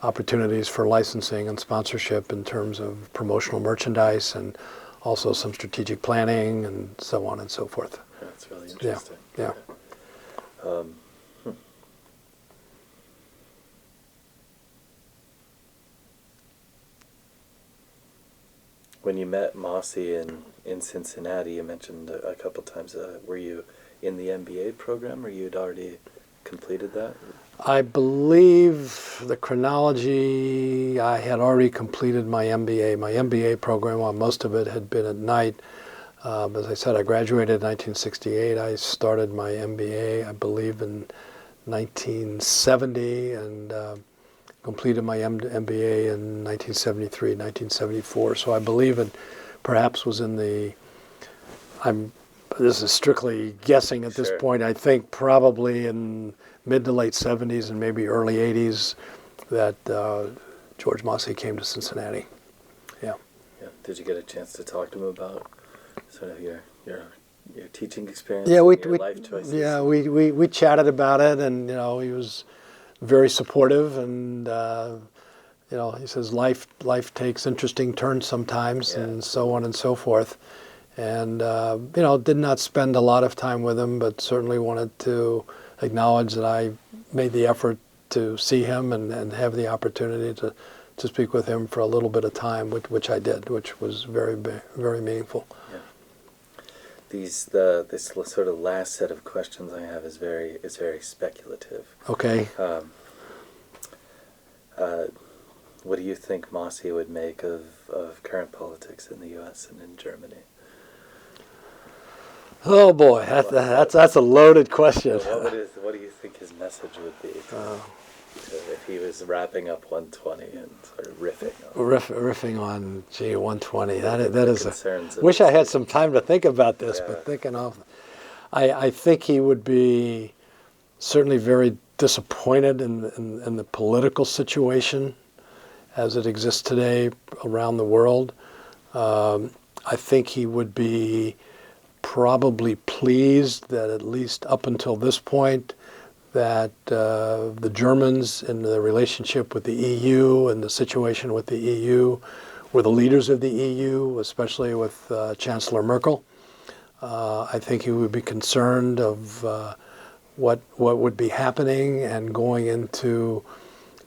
opportunities for licensing and sponsorship in terms of promotional merchandise and also some strategic planning and so on and so forth. That's really interesting. Yeah. When you met Mossy in Cincinnati, you mentioned a couple times, were you in the MBA program, or you'd already completed that? I believe the chronology, I had already completed my MBA. My MBA program, while most of it had been at night. As I said, I graduated in 1968. I started my MBA, I believe, in 1970, and completed my MBA in 1973, 1974. So I believe it perhaps was in the, this is strictly guessing at this point, I think probably in mid to late 70s and maybe early 80s that George Mossy came to Cincinnati. Yeah. Did you get a chance to talk to him about sort of your teaching experience, yeah, your life choices? Yeah, we chatted about it, and he was very supportive, and he says life takes interesting turns sometimes, and so on and so forth. And did not spend a lot of time with him, but certainly wanted to acknowledge that I made the effort to see him and have the opportunity to speak with him for a little bit of time, which I did, which was very, very meaningful. Yeah. This sort of last set of questions I have is very speculative. Okay. What do you think Mossy would make of current politics in the U.S. and in Germany? Oh boy, that's a loaded question. What do you think his message would be if he was wrapping up 120 and sort of riffing on 120? That is wish I had some time to think about this, but thinking of, I think he would be certainly very disappointed in the political situation as it exists today around the world. I think he would be probably pleased that at least up until this point that the Germans in the relationship with the EU and the situation with the EU were the leaders of the EU, especially with Chancellor Merkel. I think he would be concerned of what would be happening and going into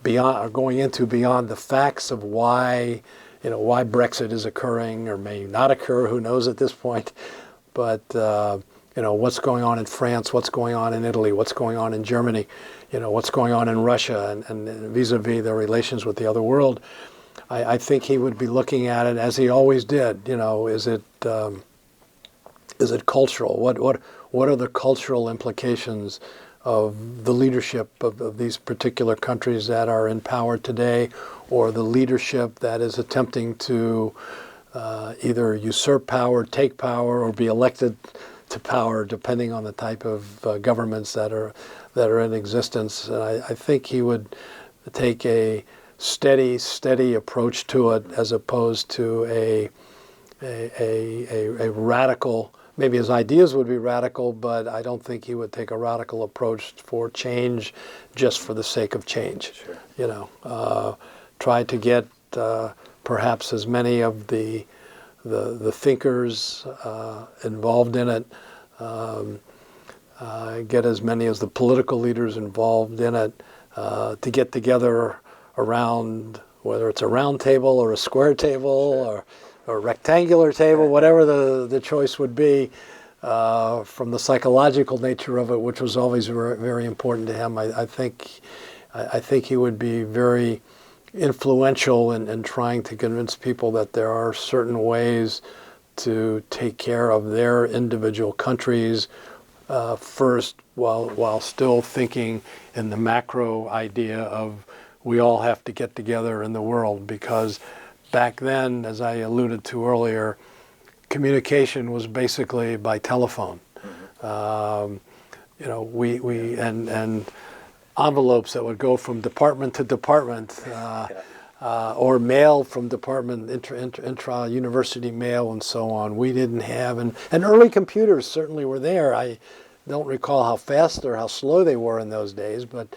beyond the facts of why Brexit is occurring or may not occur. Who knows at this point? But what's going on in France, what's going on in Italy, what's going on in Germany, what's going on in Russia, and vis-a-vis their relations with the other world. I think he would be looking at it as he always did. Is it cultural? What are the cultural implications of the leadership of these particular countries that are in power today, or the leadership that is attempting to either usurp power, take power, or be elected to power, depending on the type of governments that are in existence. And I think he would take a steady approach to it, as opposed to a radical. Maybe his ideas would be radical, but I don't think he would take a radical approach for change just for the sake of change. Sure. Try to get perhaps as many of the thinkers involved in it, get as many as the political leaders involved in it, to get together around, whether it's a round table or a square table, sure, or a rectangular table, whatever the choice would be, from the psychological nature of it, which was always very, very important to him. I think he would be very influential in trying to convince people that there are certain ways to take care of their individual countries first, while still thinking in the macro idea of we all have to get together in the world. Because back then, as I alluded to earlier, communication was basically by telephone. And envelopes that would go from department to department or mail from department, intra-university mail and so on. We didn't have, and early computers certainly were there. I don't recall how fast or how slow they were in those days, but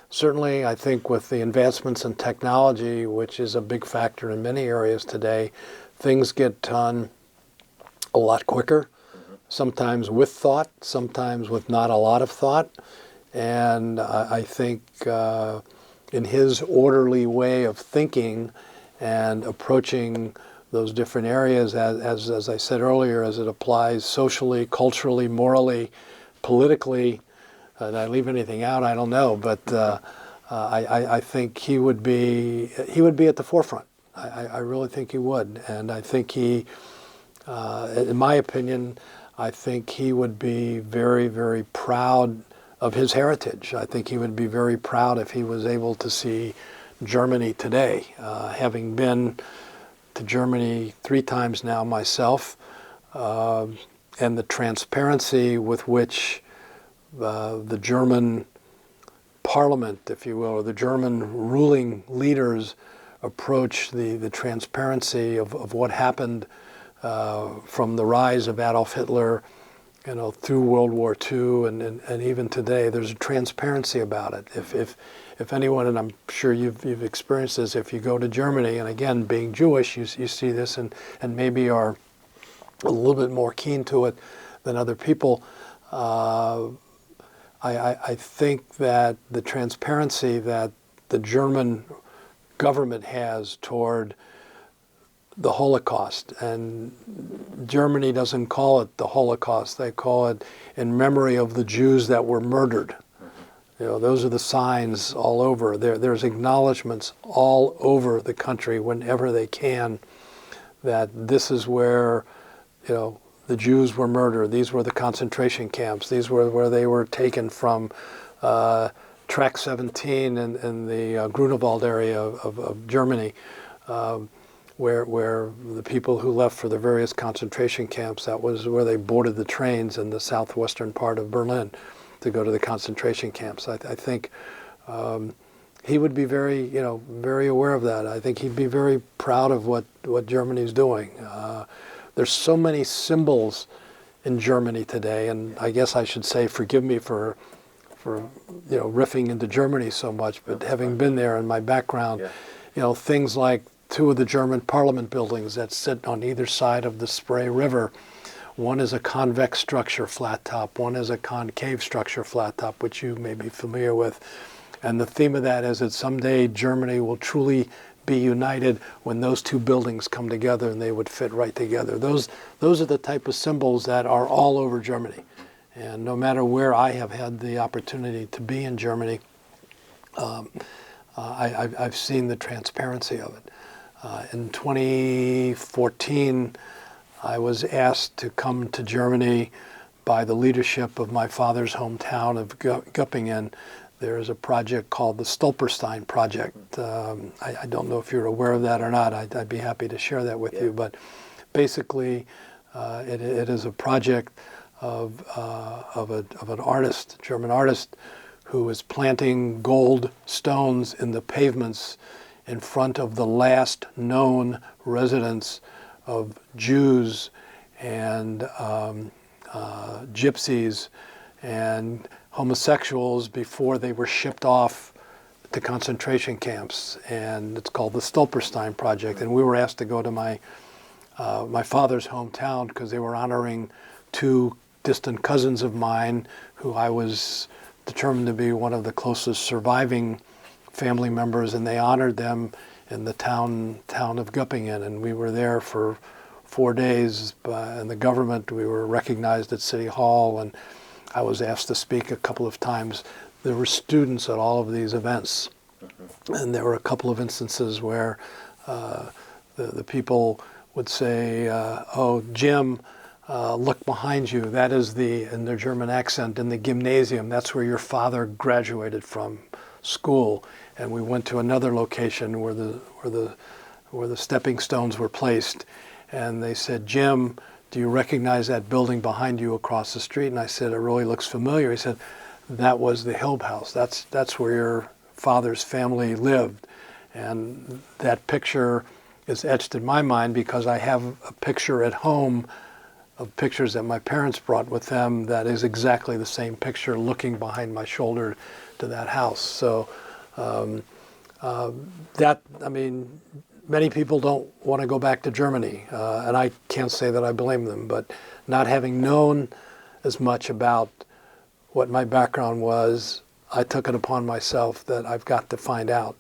certainly I think with the advancements in technology, which is a big factor in many areas today, things get done a lot quicker, sometimes with thought, sometimes with not a lot of thought. And I think in his orderly way of thinking and approaching those different areas, as I said earlier, as it applies socially, culturally, morally, politically, did I leave anything out? I don't know, but I think he would be at the forefront. I really think he would, and I think he, in my opinion, I think he would be very, very proud of his heritage. I think he would be very proud if he was able to see Germany today. Having been to Germany 3 times now myself, and the transparency with which the German parliament, if you will, or the German ruling leaders approach the transparency of what happened from the rise of Adolf Hitler, through World War II and even today. There's a transparency about it. If anyone, and I'm sure you've experienced this, if you go to Germany, and again, being Jewish, you see this and maybe are a little bit more keen to it than other people. I think that the transparency that the German government has toward the Holocaust, and Germany doesn't call it the Holocaust, they call it in memory of the Jews that were murdered. Those are the signs all over. There's acknowledgments all over the country whenever they can that this is where, the Jews were murdered. These were the concentration camps. These were where they were taken from. Track 17 in the Grunewald area of Germany, where the people who left for the various concentration camps, that was where they boarded the trains in the southwestern part of Berlin to go to the concentration camps. I think he would be very, very aware of that. I think he'd be very proud of what Germany's doing. There's so many symbols in Germany today, and I guess I should say, forgive me for riffing into Germany so much, but having been there in my background, things like 2 of the German parliament buildings that sit on either side of the Spree River. One is a convex structure, flat top. One is a concave structure, flat top, which you may be familiar with. And the theme of that is that someday Germany will truly be united when those 2 buildings come together, and they would fit right together. Those are the type of symbols that are all over Germany. And no matter where I have had the opportunity to be in Germany, I've seen the transparency of it. In 2014, I was asked to come to Germany by the leadership of my father's hometown of Göppingen. There is a project called the Stolperstein Project. I don't know if you're aware of that or not. I'd be happy to share that with you. But basically, it is a project of an artist, German artist, who is planting gold stones in the pavements in front of the last known residence of Jews and gypsies and homosexuals before they were shipped off to concentration camps. And it's called the Stolperstein Project. And we were asked to go to my father's hometown because they were honoring 2 distant cousins of mine who I was determined to be one of the closest surviving family members, and they honored them in the town of Göppingen. And we were there for 4 days, and the government, we were recognized at City Hall, and I was asked to speak a couple of times. There were students at all of these events, and there were a couple of instances where the people would say, "Oh, Jim, look behind you. That is in their German accent, in the gymnasium. That's where your father graduated from school." And we went to another location where the stepping stones were placed, and they said, "Jim, do you recognize that building behind you across the street?" And I said, "It really looks familiar." He said, "That was the Hilb house. That's where your father's family lived." And that picture is etched in my mind because I have a picture at home of pictures that my parents brought with them that is exactly the same picture looking behind my shoulder to that house. So many people don't want to go back to Germany, and I can't say that I blame them, but not having known as much about what my background was, I took it upon myself that I've got to find out,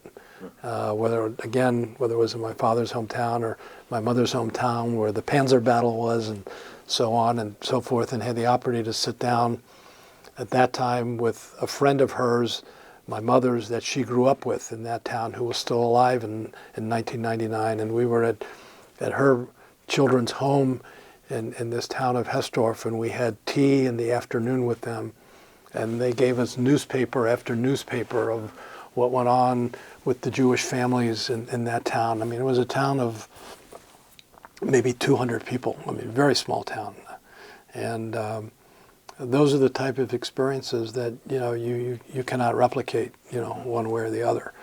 whether it was in my father's hometown or my mother's hometown where the Panzer battle was and so on and so forth, and had the opportunity to sit down at that time with a friend of hers, my mother's, that she grew up with in that town, who was still alive in 1999. And we were at her children's home in this town of Hesdorf, and we had tea in the afternoon with them. And they gave us newspaper after newspaper of what went on with the Jewish families in that town. I mean, it was a town of maybe 200 people. I mean, very small town. And those are the type of experiences that you cannot replicate, one way or the other.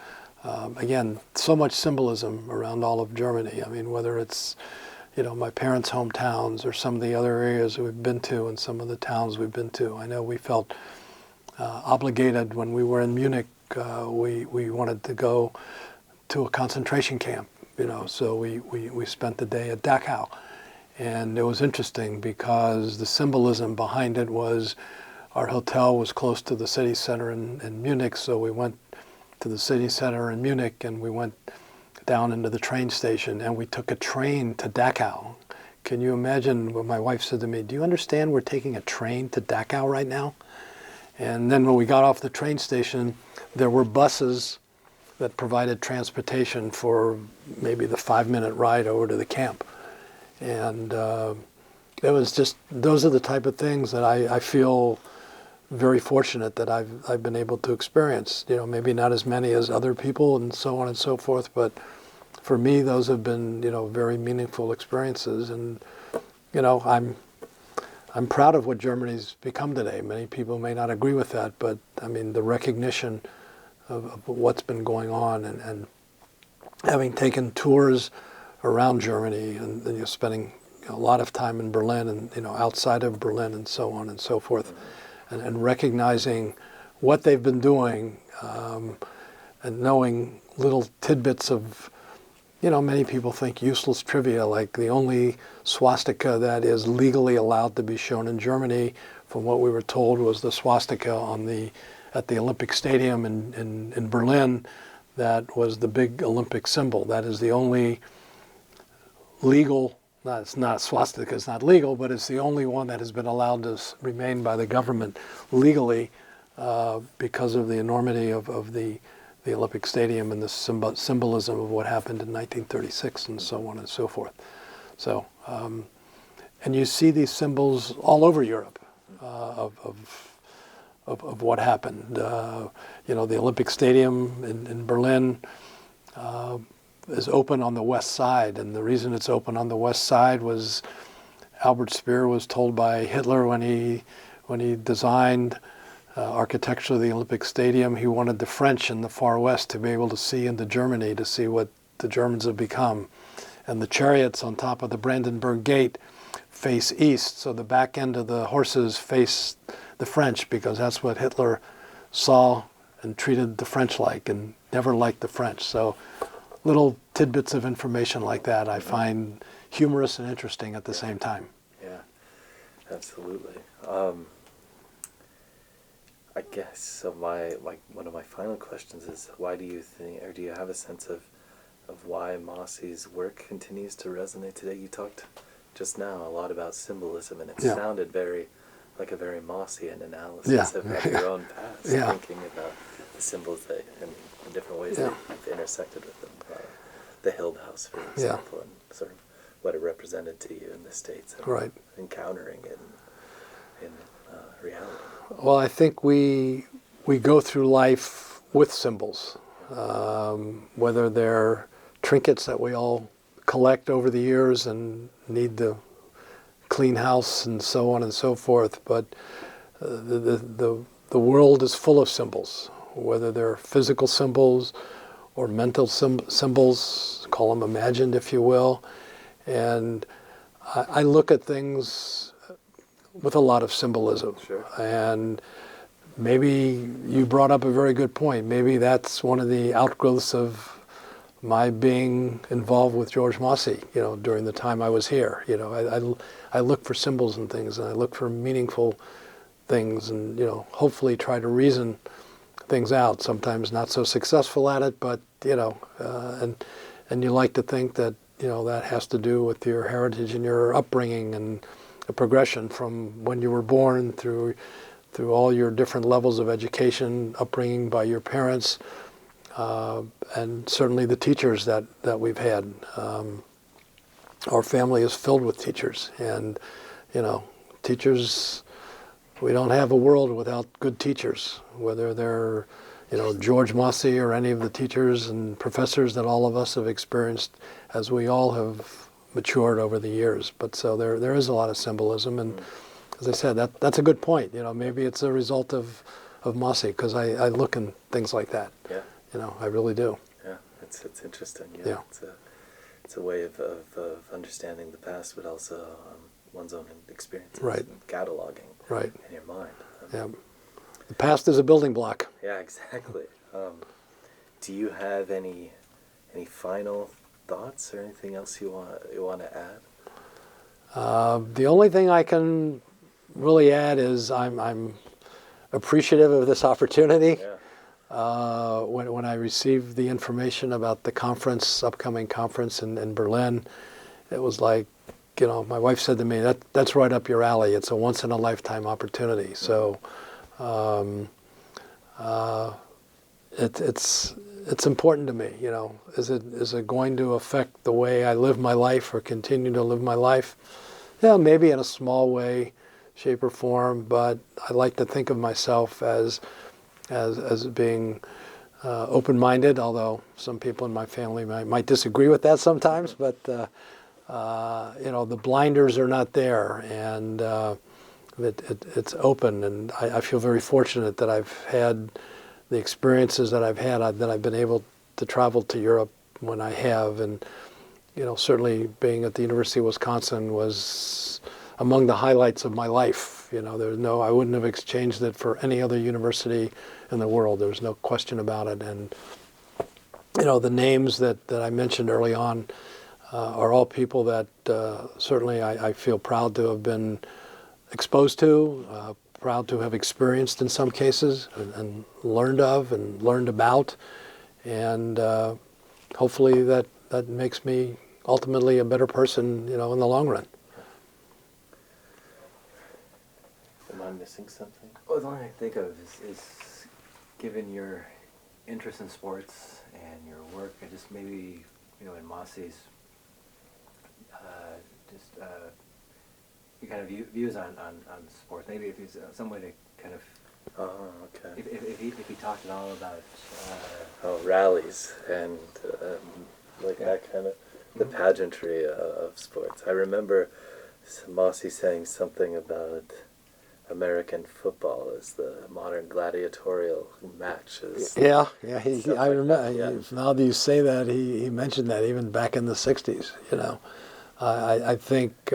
Again, so much symbolism around all of Germany. I mean, whether it's my parents' hometowns or some of the other areas that we've been to and some of the towns we've been to. I know we felt obligated when we were in Munich. We wanted to go to a concentration camp, so we spent the day at Dachau. And it was interesting because the symbolism behind it was our hotel was close to the city center in Munich, so we went to the city center in Munich and we went down into the train station and we took a train to Dachau. Can you imagine what my wife said to me? Do you understand we're taking a train to Dachau right now? And then when we got off the train station, there were buses that provided transportation for maybe the 5-minute ride over to the camp. And it was just, those are the type of things that I feel very fortunate that I've been able to experience. Maybe not as many as other people and so on and so forth, but for me, those have been, very meaningful experiences. And, I'm proud of what Germany's become today. Many people may not agree with that, but I mean, the recognition of what's been going on and having taken tours around Germany and spending a lot of time in Berlin and outside of Berlin and so on and so forth, and recognizing what they've been doing, and knowing little tidbits of, many people think useless trivia, like the only swastika that is legally allowed to be shown in Germany, from what we were told, was the swastika at the Olympic Stadium in Berlin. That was the big Olympic symbol. That is the only legal, it's not swastika, it's not legal, but it's the only one that has been allowed to remain by the government legally, because of the enormity of the Olympic Stadium and the symbolism of what happened in 1936 and so on and so forth. So, and you see these symbols all over Europe of what happened. The Olympic Stadium in Berlin is open on the west side, and the reason it's open on the west side was Albert Speer was told by Hitler when he designed architecture of the Olympic Stadium, he wanted the French in the far west to be able to see into Germany, to see what the Germans have become. And the chariots on top of the Brandenburg Gate face east, so the back end of the horses face the French, because that's what Hitler saw and treated the French like, and never liked the French. So little tidbits of information like that I find humorous and interesting at the same time. Yeah, absolutely. I guess so. One of my final questions is, why do you think, or do you have a sense of why Mossy's work continues to resonate today? You talked just now a lot about symbolism, and it sounded like a very Mossian analysis of your own past, thinking about the symbols that in different ways that you've intersected with them. The Hilb House, for example, and sort of what it represented to you in the States, and encountering it in reality. Well, I think we go through life with symbols, whether they're trinkets that we all collect over the years and need to clean house and so on and so forth. But the world is full of symbols, whether they're physical symbols or mental symbols, call them imagined if you will. And I look at things with a lot of symbolism. Sure. And maybe you brought up a very good point. Maybe that's one of the outgrowths of my being involved with George Mossy, during the time I was here. I look for symbols and things, and I look for meaningful things, and hopefully try to reason things out. Sometimes not so successful at it, but and you like to think that that has to do with your heritage and your upbringing and a progression from when you were born through all your different levels of education, upbringing by your parents, and certainly the teachers that we've had. Our family is filled with teachers, and teachers. We don't have a world without good teachers, whether they're George Mossy or any of the teachers and professors that all of us have experienced as we all have matured over the years. But so there is a lot of symbolism, and as I said, that's a good point. Maybe it's a result of Mossy, because I look in things like that. Yeah. I really do. Yeah, it's interesting. Yeah. It's a way of understanding the past, but also one's own experiences. Right. And cataloging. Right. In your mind. Yeah. The past is a building block. Yeah, exactly. Do you have any final thoughts or anything else you want to add? The only thing I can really add is I'm appreciative of this opportunity. Yeah. When I received the information about the upcoming conference in Berlin, it was like, my wife said to me, that's right up your alley. It's a once-in-a-lifetime opportunity. So it's important to me. Is it going to affect the way I live my life or continue to live my life? Yeah, maybe in a small way, shape, or form. But I like to think of myself as being open-minded. Although some people in my family might disagree with that sometimes, but. The blinders are not there, and it's open. And I feel very fortunate that I've had the experiences that I've had, that I've been able to travel to Europe when I have. And, certainly being at the University of Wisconsin was among the highlights of my life. I wouldn't have exchanged it for any other university in the world. There's no question about it. And, the names that I mentioned early on, are all people that certainly I feel proud to have been exposed to, proud to have experienced in some cases, and learned of and learned about. And hopefully that makes me ultimately a better person, in the long run. Am I missing something? Well, the only thing I think of is given your interest in sports and your work, and just maybe, in Mossy's, your kind of views on sports. Maybe if there's some way to kind of. Oh, okay. If he talked at all about. Rallies and that kind of the pageantry of sports. I remember Mossy saying something about American football as the modern gladiatorial matches. Yeah. I remember. Yeah. Now that you say that, he mentioned that even back in the '60s. I think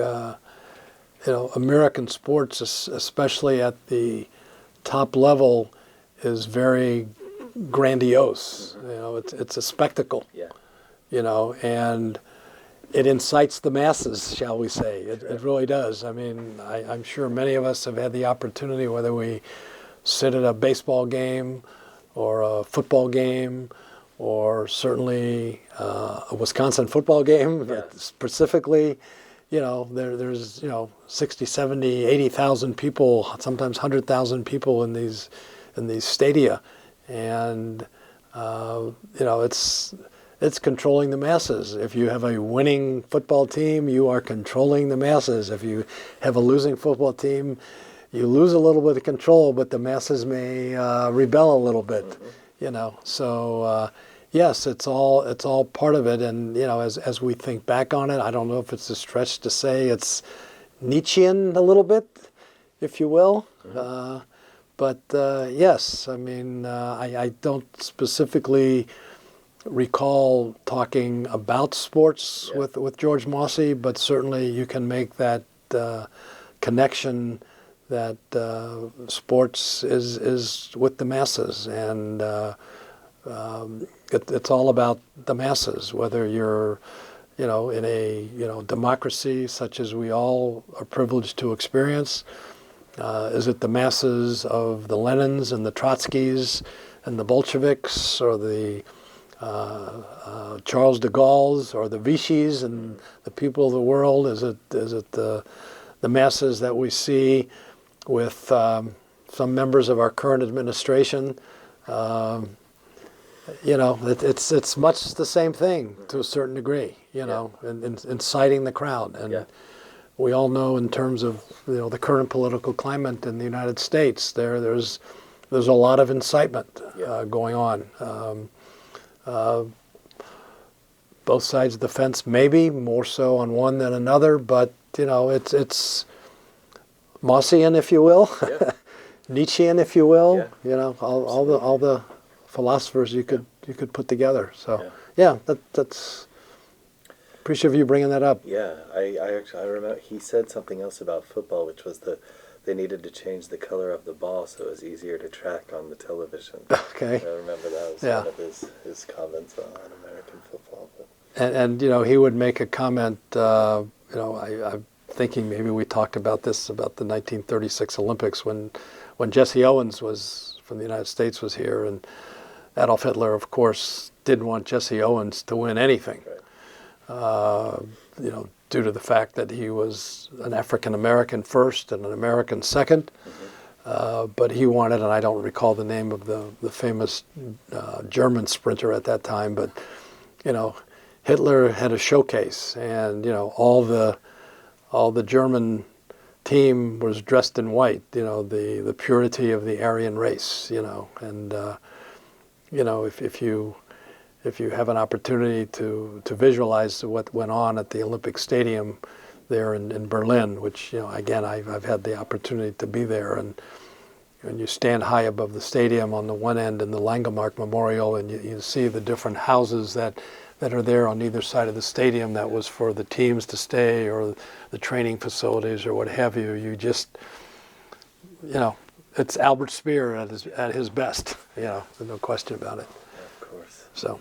American sports, especially at the top level, is very grandiose. It's a spectacle. Yeah. And it incites the masses, shall we say. It really does. I mean, I'm sure many of us have had the opportunity, whether we sit at a baseball game or a football game, or certainly a Wisconsin football game, Yeah. specifically. There's 60, 70, 80,000 people, sometimes 100,000 people in these stadia, and it's controlling the masses. If you have a winning football team, you are controlling the masses. If you have a losing football team, you lose a little bit of control, but the masses may rebel a little bit. Mm-hmm. So. Yes, it's all part of it, and as we think back on it, I don't know if it's a stretch to say it's Nietzschean a little bit, if you will. recall talking about sports Yeah. with George Mossy, but certainly you can make that connection that sports is with the masses, and it's all about the masses, whether you're in a democracy such as we all are privileged to experience. Is it the masses of the Lenins and the Trotskys and the Bolsheviks, or the Charles de Gaulle's, or the Vichys and the people of the world? Is it the masses that we see with some members of our current administration? It's much the same thing to a certain degree, in inciting the crowd. And we all know, in terms of the current political climate in the United States, there's a lot of incitement going on. Both sides of the fence, maybe more so on one than another, but it's Mossian, if you will, Nietzschean, if you will. All the philosophers you could put together. So that's appreciative of you bringing that up. Yeah, I remember he said something else about football, which was they needed to change the color of the ball so it was easier to track on the television. Okay. I remember that was one of his comments on American football. But. And he would make a comment. I'm thinking maybe we talked about this about the 1936 Olympics when Jesse Owens from the United States was here, and Adolf Hitler, of course, didn't want Jesse Owens to win anything. Right. Due to the fact that he was an African American first and an American second. Mm-hmm. But he wanted, and I don't recall the name of the famous German sprinter at that time, but Hitler had a showcase, and all the German team was dressed in white. The purity of the Aryan race. And if you have an opportunity to visualize what went on at the Olympic Stadium there in Berlin, which again I've had the opportunity to be there, and you stand high above the stadium on the one end in the Langemark Memorial, and you see the different houses that are there on either side of the stadium that was for the teams to stay, or the training facilities, or what have you. You just it's Albert Speer at his best. There's no question about it. Yeah, of course. So.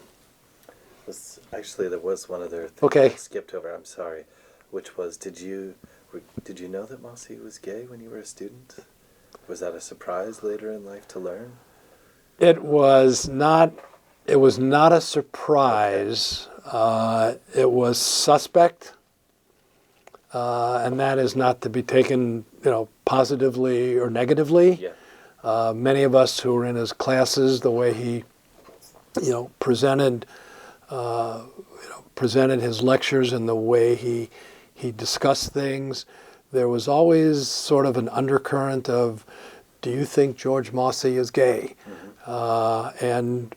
Actually, there was one other thing Okay. I skipped over. I'm sorry. Which was, did you know that Mossy was gay when you were a student? Was that a surprise later in life to learn? It was not a surprise. Okay. It was suspect, and that is not to be taken, positively or negatively. Yeah. Many of us who were in his classes, the way he, presented his lectures and the way he discussed things, there was always sort of an undercurrent of, do you think George Mossy is gay? Mm-hmm. And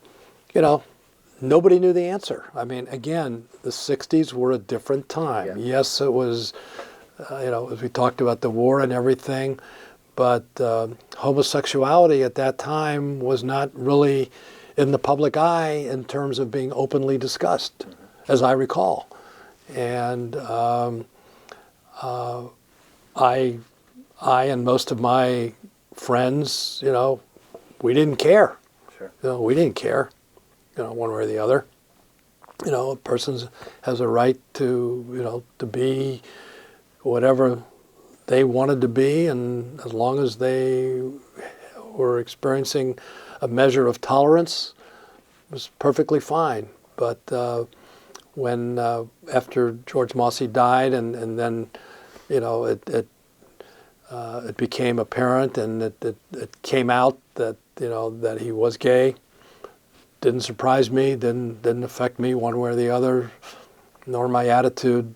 nobody knew the answer. I mean, again, the 60s were a different time. Yeah. Yes, it was, as we talked about the war and everything, but homosexuality at that time was not really in the public eye in terms of being openly discussed, mm-hmm. as I recall. And I and most of my friends, we didn't care. Sure. We didn't care, one way or the other. A person has a right to, to be whatever they wanted to be, and as long as they were experiencing a measure of tolerance, it was perfectly fine. But when after George Mossy died, and then it became apparent, and it came out that that he was gay, didn't surprise me, didn't affect me one way or the other, nor my attitude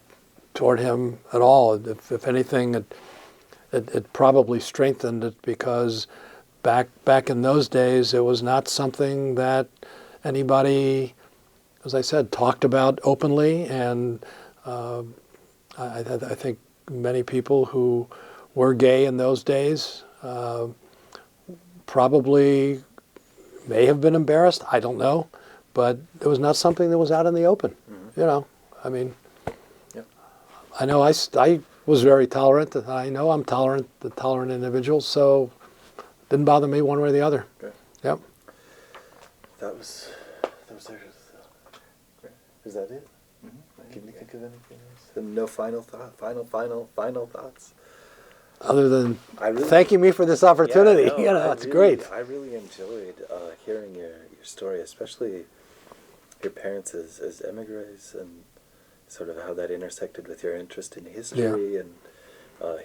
toward him at all. If anything, it probably strengthened it, because back in those days, it was not something that anybody, as I said, talked about openly. And I think many people who were gay in those days probably may have been embarrassed. I don't know. but it was not something that was out in the open. Mm-hmm. You know, I mean, Yep. I know I was very tolerant. I know I'm the tolerant individual, so it didn't bother me one way or the other. Great. Yep. That was there. Is that it? Mm-hmm. Can you think of anything else? And no final thoughts? Other than I really, thanking me for this opportunity. Yeah, no, You know, I it's really- great. I really enjoyed hearing your story, especially your parents as emigres and sort of how that intersected with your interest in history and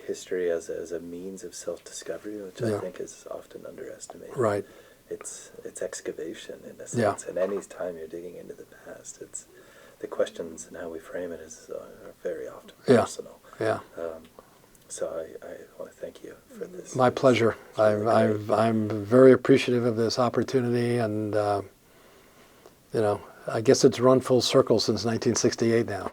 history as a means of self-discovery, which I think is often underestimated. Right. It's excavation in a Yeah. sense, and any time you're digging into the past, it's the questions and how we frame it is are very often personal. Yeah. So I want to thank you for this. My pleasure. It's really great. I'm very appreciative of this opportunity, and you know, I guess it's run full circle since 1968 now.